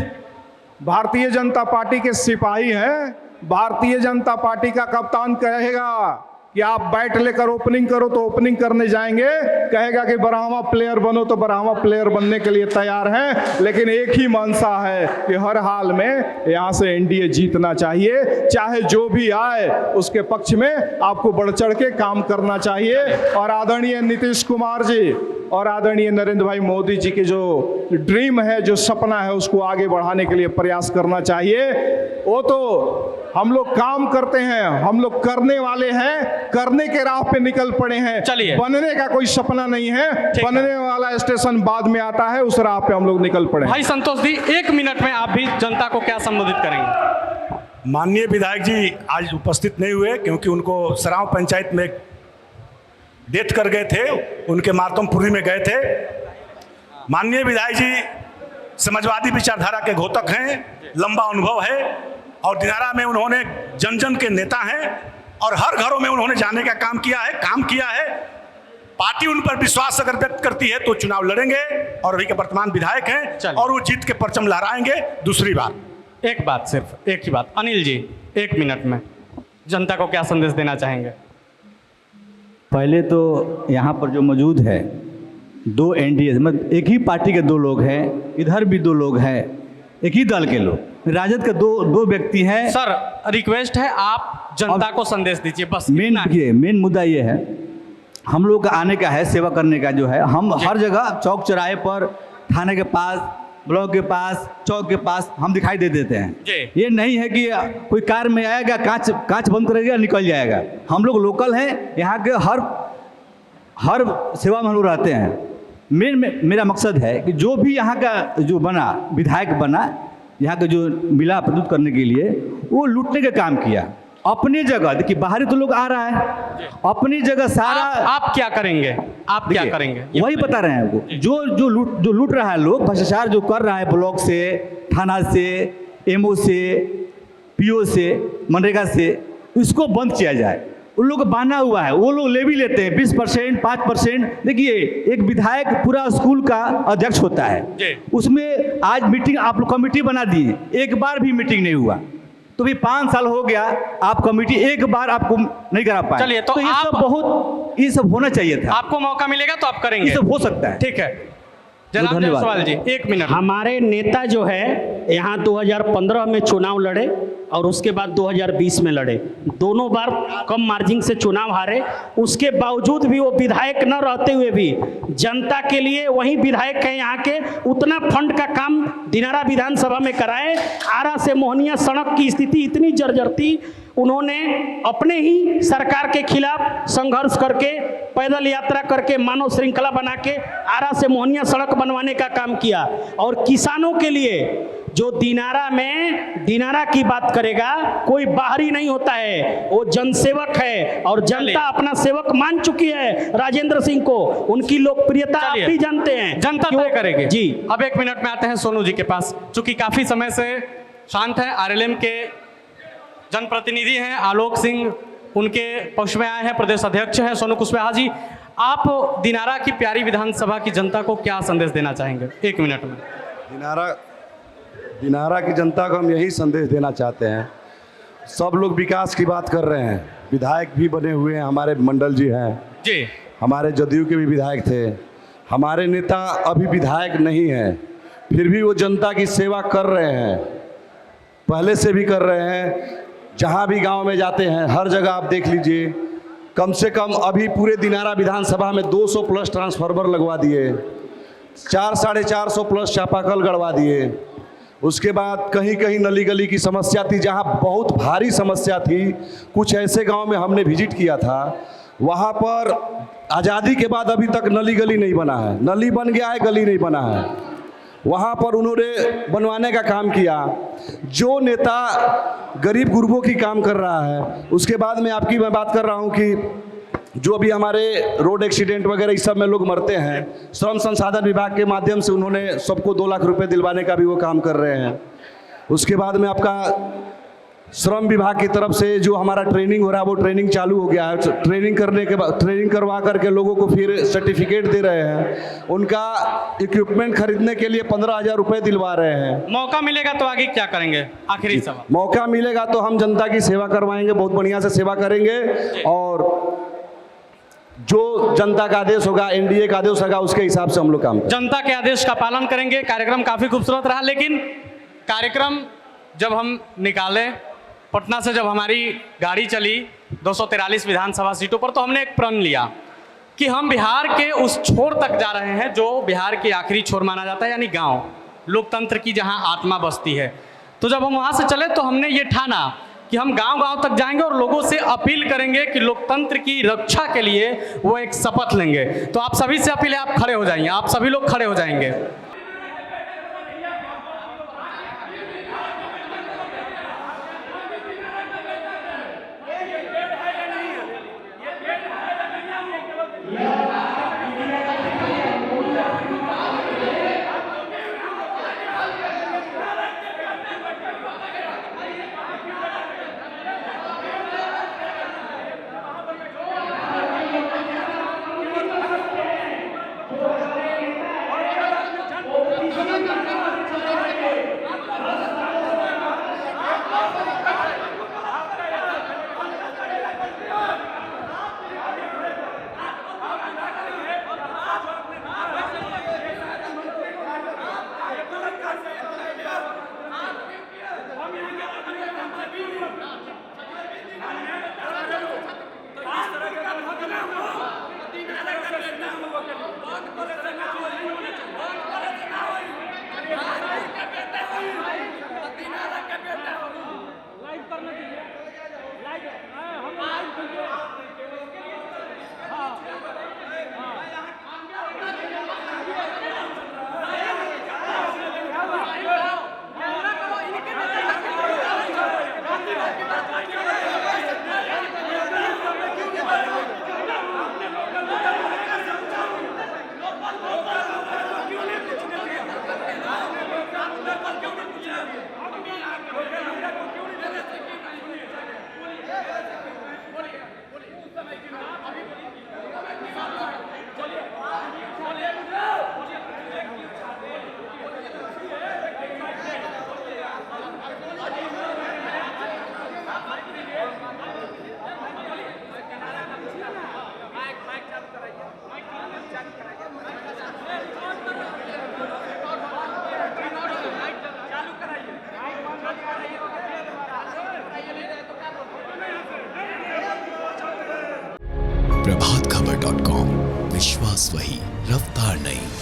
भारतीय जनता पार्टी के सिपाही हैं। भारतीय जनता पार्टी का कप्तान कहेगा कि आप बैट लेकर ओपनिंग करो तो ओपनिंग करने जाएंगे, कहेगा कि बराहवा प्लेयर बनो तो बराहवा प्लेयर बनने के लिए तैयार हैं। लेकिन एक ही मंशा है कि हर हाल में यहाँ से एनडीए जीतना चाहिए, चाहे जो भी आए उसके पक्ष में आपको बढ़ चढ़ के काम करना चाहिए। और आदरणीय नीतीश कुमार जी और आदरणीय नरेंद्र भाई मोदी जी के जो ड्रीम है, जो सपना है, उसको आगे बढ़ाने के लिए प्रयास करना चाहिए। वो तो हम लोग काम करते हैं, हम लोग करने वाले हैं, करने के राह पे निकल पड़े हैं। चलिए, बनने का कोई सपना नहीं है, बनने वाला स्टेशन बाद में आता है, उस राह पे हम लोग निकल पड़े हैं। भाई संतोष जी, 1 मिनट में आप भी जनता को क्या संबोधित करेंगे? माननीय विधायक जी आज उपस्थित नहीं हुए क्योंकि उनको सराव पंचायत में डेथ कर गए थे, उनके मातमपुरी में गए थे। माननीय विधायक जी समाजवादी विचारधारा के घोतक हैं, लंबा अनुभव है और दिनारा में उन्होंने जन जन के नेता हैं और हर घरों में उन्होंने जाने का काम किया है। पार्टी उन पर विश्वास अगर व्यक्त करती है तो चुनाव लड़ेंगे और अभी के वर्तमान विधायक हैं और वो जीत के परचम लहराएंगे। दूसरी बात, एक बात, सिर्फ एक ही बात, अनिल जी 1 मिनट में जनता को क्या संदेश देना चाहेंगे? पहले तो यहाँ पर जो मौजूद है 2 एनडीए, मतलब एक ही पार्टी के 2 लोग हैं, इधर भी 2 लोग हैं, एक ही दल के लोग, राजद के दो व्यक्ति हैं। सर रिक्वेस्ट है आप जनता को संदेश दीजिए बस। मेन मुद्दा ये है, हम लोग का आने का है, सेवा करने का जो है, हम हर जगह चौक चौराहे पर, थाने के पास, ब्लॉक के पास, चौक के पास हम दिखाई दे देते हैं। ये नहीं है कि कोई कार में आएगा, कांच बंद करेगा, निकल जाएगा। हम लोग लोकल हैं, यहाँ के हर सेवा में हम लोग रहते हैं। मेरा मकसद है कि जो भी यहाँ का जो बना विधायक बना, यहाँ के जो मिला प्रस्तुत करने के लिए, वो लूटने का काम किया अपनी जगह। देखिए बाहरी तो लोग आ रहा है, अपनी जगह सारा। आप क्या करेंगे? आप क्या करेंगे? वही बता रहे हैं वो, जो लूट रहा है लोग, भ्रष्टाचार जो कर रहा है ब्लॉक से, थाना से, एमओ से, पीओ से, मनरेगा से, इसको बंद किया जाए। उन लोग का बहाना हुआ है, वो लोग ले भी लेते हैं 20%, 5%। देखिए एक विधायक पूरा स्कूल का अध्यक्ष होता है, उसमें आज मीटिंग आप लोग कमेटी बना दिए, एक बार भी मीटिंग नहीं हुआ। तो भी 5 साल हो गया, आप कमेटी एक बार आपको नहीं करा पाए। चलिए, तो ये सब होना चाहिए था। आपको मौका मिलेगा तो आप करेंगे, ये सब हो सकता है। ठीक है, जनाब जायसवाल जी 1 मिनट। हमारे नेता जो है यहाँ 2015 में चुनाव लड़े और उसके बाद 2020 में लड़े, दोनों बार कम मार्जिन से चुनाव हारे। उसके बावजूद भी वो विधायक न रहते हुए भी जनता के लिए वही विधायक है यहाँ के, उतना फंड का काम दिनारा विधानसभा में कराए। आरा से मोहनिया सड़क की स्थिति इतनी जर्जर थी, उन्होंने अपने ही सरकार के खिलाफ संघर्ष करके, पैदल यात्रा करके, मानव श्रृंखला बना के आरा से मोहनिया सड़क बनवाने का काम किया। और किसानों के लिए जो दिनारा की बात करेगा, कोई बाहरी नहीं होता है, वो जनसेवक है और जनता अपना सेवक मान चुकी है राजेंद्र सिंह को। उनकी लोकप्रियता आप भी जानते हैं, जनता तय करेगी जी। अब 1 मिनट में आते हैं सोनू जी के पास, चूंकि काफी समय से शांत है। आरएलएम के जनप्रतिनिधि हैं आलोक सिंह, उनके पक्ष में आए हैं। प्रदेश अध्यक्ष हैं सोनू कुशवाहा जी। आप दिनारा की प्यारी विधानसभा की जनता को क्या संदेश देना चाहेंगे 1 मिनट में? दिनारा की जनता को हम यही संदेश देना चाहते हैं। सब लोग विकास की बात कर रहे हैं, विधायक भी बने हुए हैं, हमारे मंडल जी हैं जी, हमारे जदयू के भी विधायक थे, हमारे नेता अभी विधायक नहीं हैं, फिर भी वो जनता की सेवा कर रहे हैं, पहले से भी कर रहे हैं। जहाँ भी गांव में जाते हैं हर जगह आप देख लीजिए, कम से कम अभी पूरे दिनारा विधानसभा में 200 प्लस ट्रांसफार्मर लगवा दिए, 400-450 प्लस चापाकल गड़वा दिए। उसके बाद कहीं कहीं नली गली की समस्या थी, जहाँ बहुत भारी समस्या थी, कुछ ऐसे गांव में हमने विजिट किया था, वहाँ पर आज़ादी के बाद अभी तक नली गली नहीं बना है, नली बन गया है गली नहीं बना है, वहाँ पर उन्होंने बनवाने का काम किया। जो नेता गरीब गुरबों की काम कर रहा है, उसके बाद में मैं बात कर रहा हूँ कि जो अभी हमारे रोड एक्सीडेंट वगैरह इस सब में लोग मरते हैं, श्रम संसाधन विभाग के माध्यम से उन्होंने सबको 2 लाख रुपए दिलवाने का भी वो काम कर रहे हैं। उसके बाद में आपका श्रम विभाग की तरफ से जो हमारा ट्रेनिंग हो रहा है वो ट्रेनिंग चालू हो गया है। ट्रेनिंग करने के बाद ट्रेनिंग करवा करके लोगों को फिर सर्टिफिकेट दे रहे हैं, उनका इक्विपमेंट खरीदने के लिए 15,000 रुपये दिलवा रहे हैं। मौका मिलेगा तो आगे क्या करेंगे? आखिरी सवाल। मौका मिलेगा तो हम जनता की सेवा करवाएंगे, बहुत बढ़िया से सेवा करेंगे, और जो जनता का आदेश होगा, एनडीए का आदेश होगा, उसके हिसाब से हम लोग काम करेंगे। जनता के आदेश का पालन करेंगे। कार्यक्रम काफ़ी खूबसूरत रहा, लेकिन कार्यक्रम जब हम निकाले पटना से, जब हमारी गाड़ी चली 243 विधानसभा सीटों पर, तो हमने एक प्रण लिया कि हम बिहार के उस छोर तक जा रहे हैं जो बिहार की आखिरी छोर माना जाता है, यानी गांव, लोकतंत्र की जहां आत्मा बसती है। तो जब हम वहां से चले तो हमने ये ठाना कि हम गांव-गांव तक जाएंगे और लोगों से अपील करेंगे कि लोकतंत्र की रक्षा के लिए वो एक शपथ लेंगे। तो आप सभी से अपील है, आप खड़े हो जाइए, आप सभी लोग खड़े हो जाएंगे। प्रभातखबर.com, विश्वास वही, रफ्तार नहीं।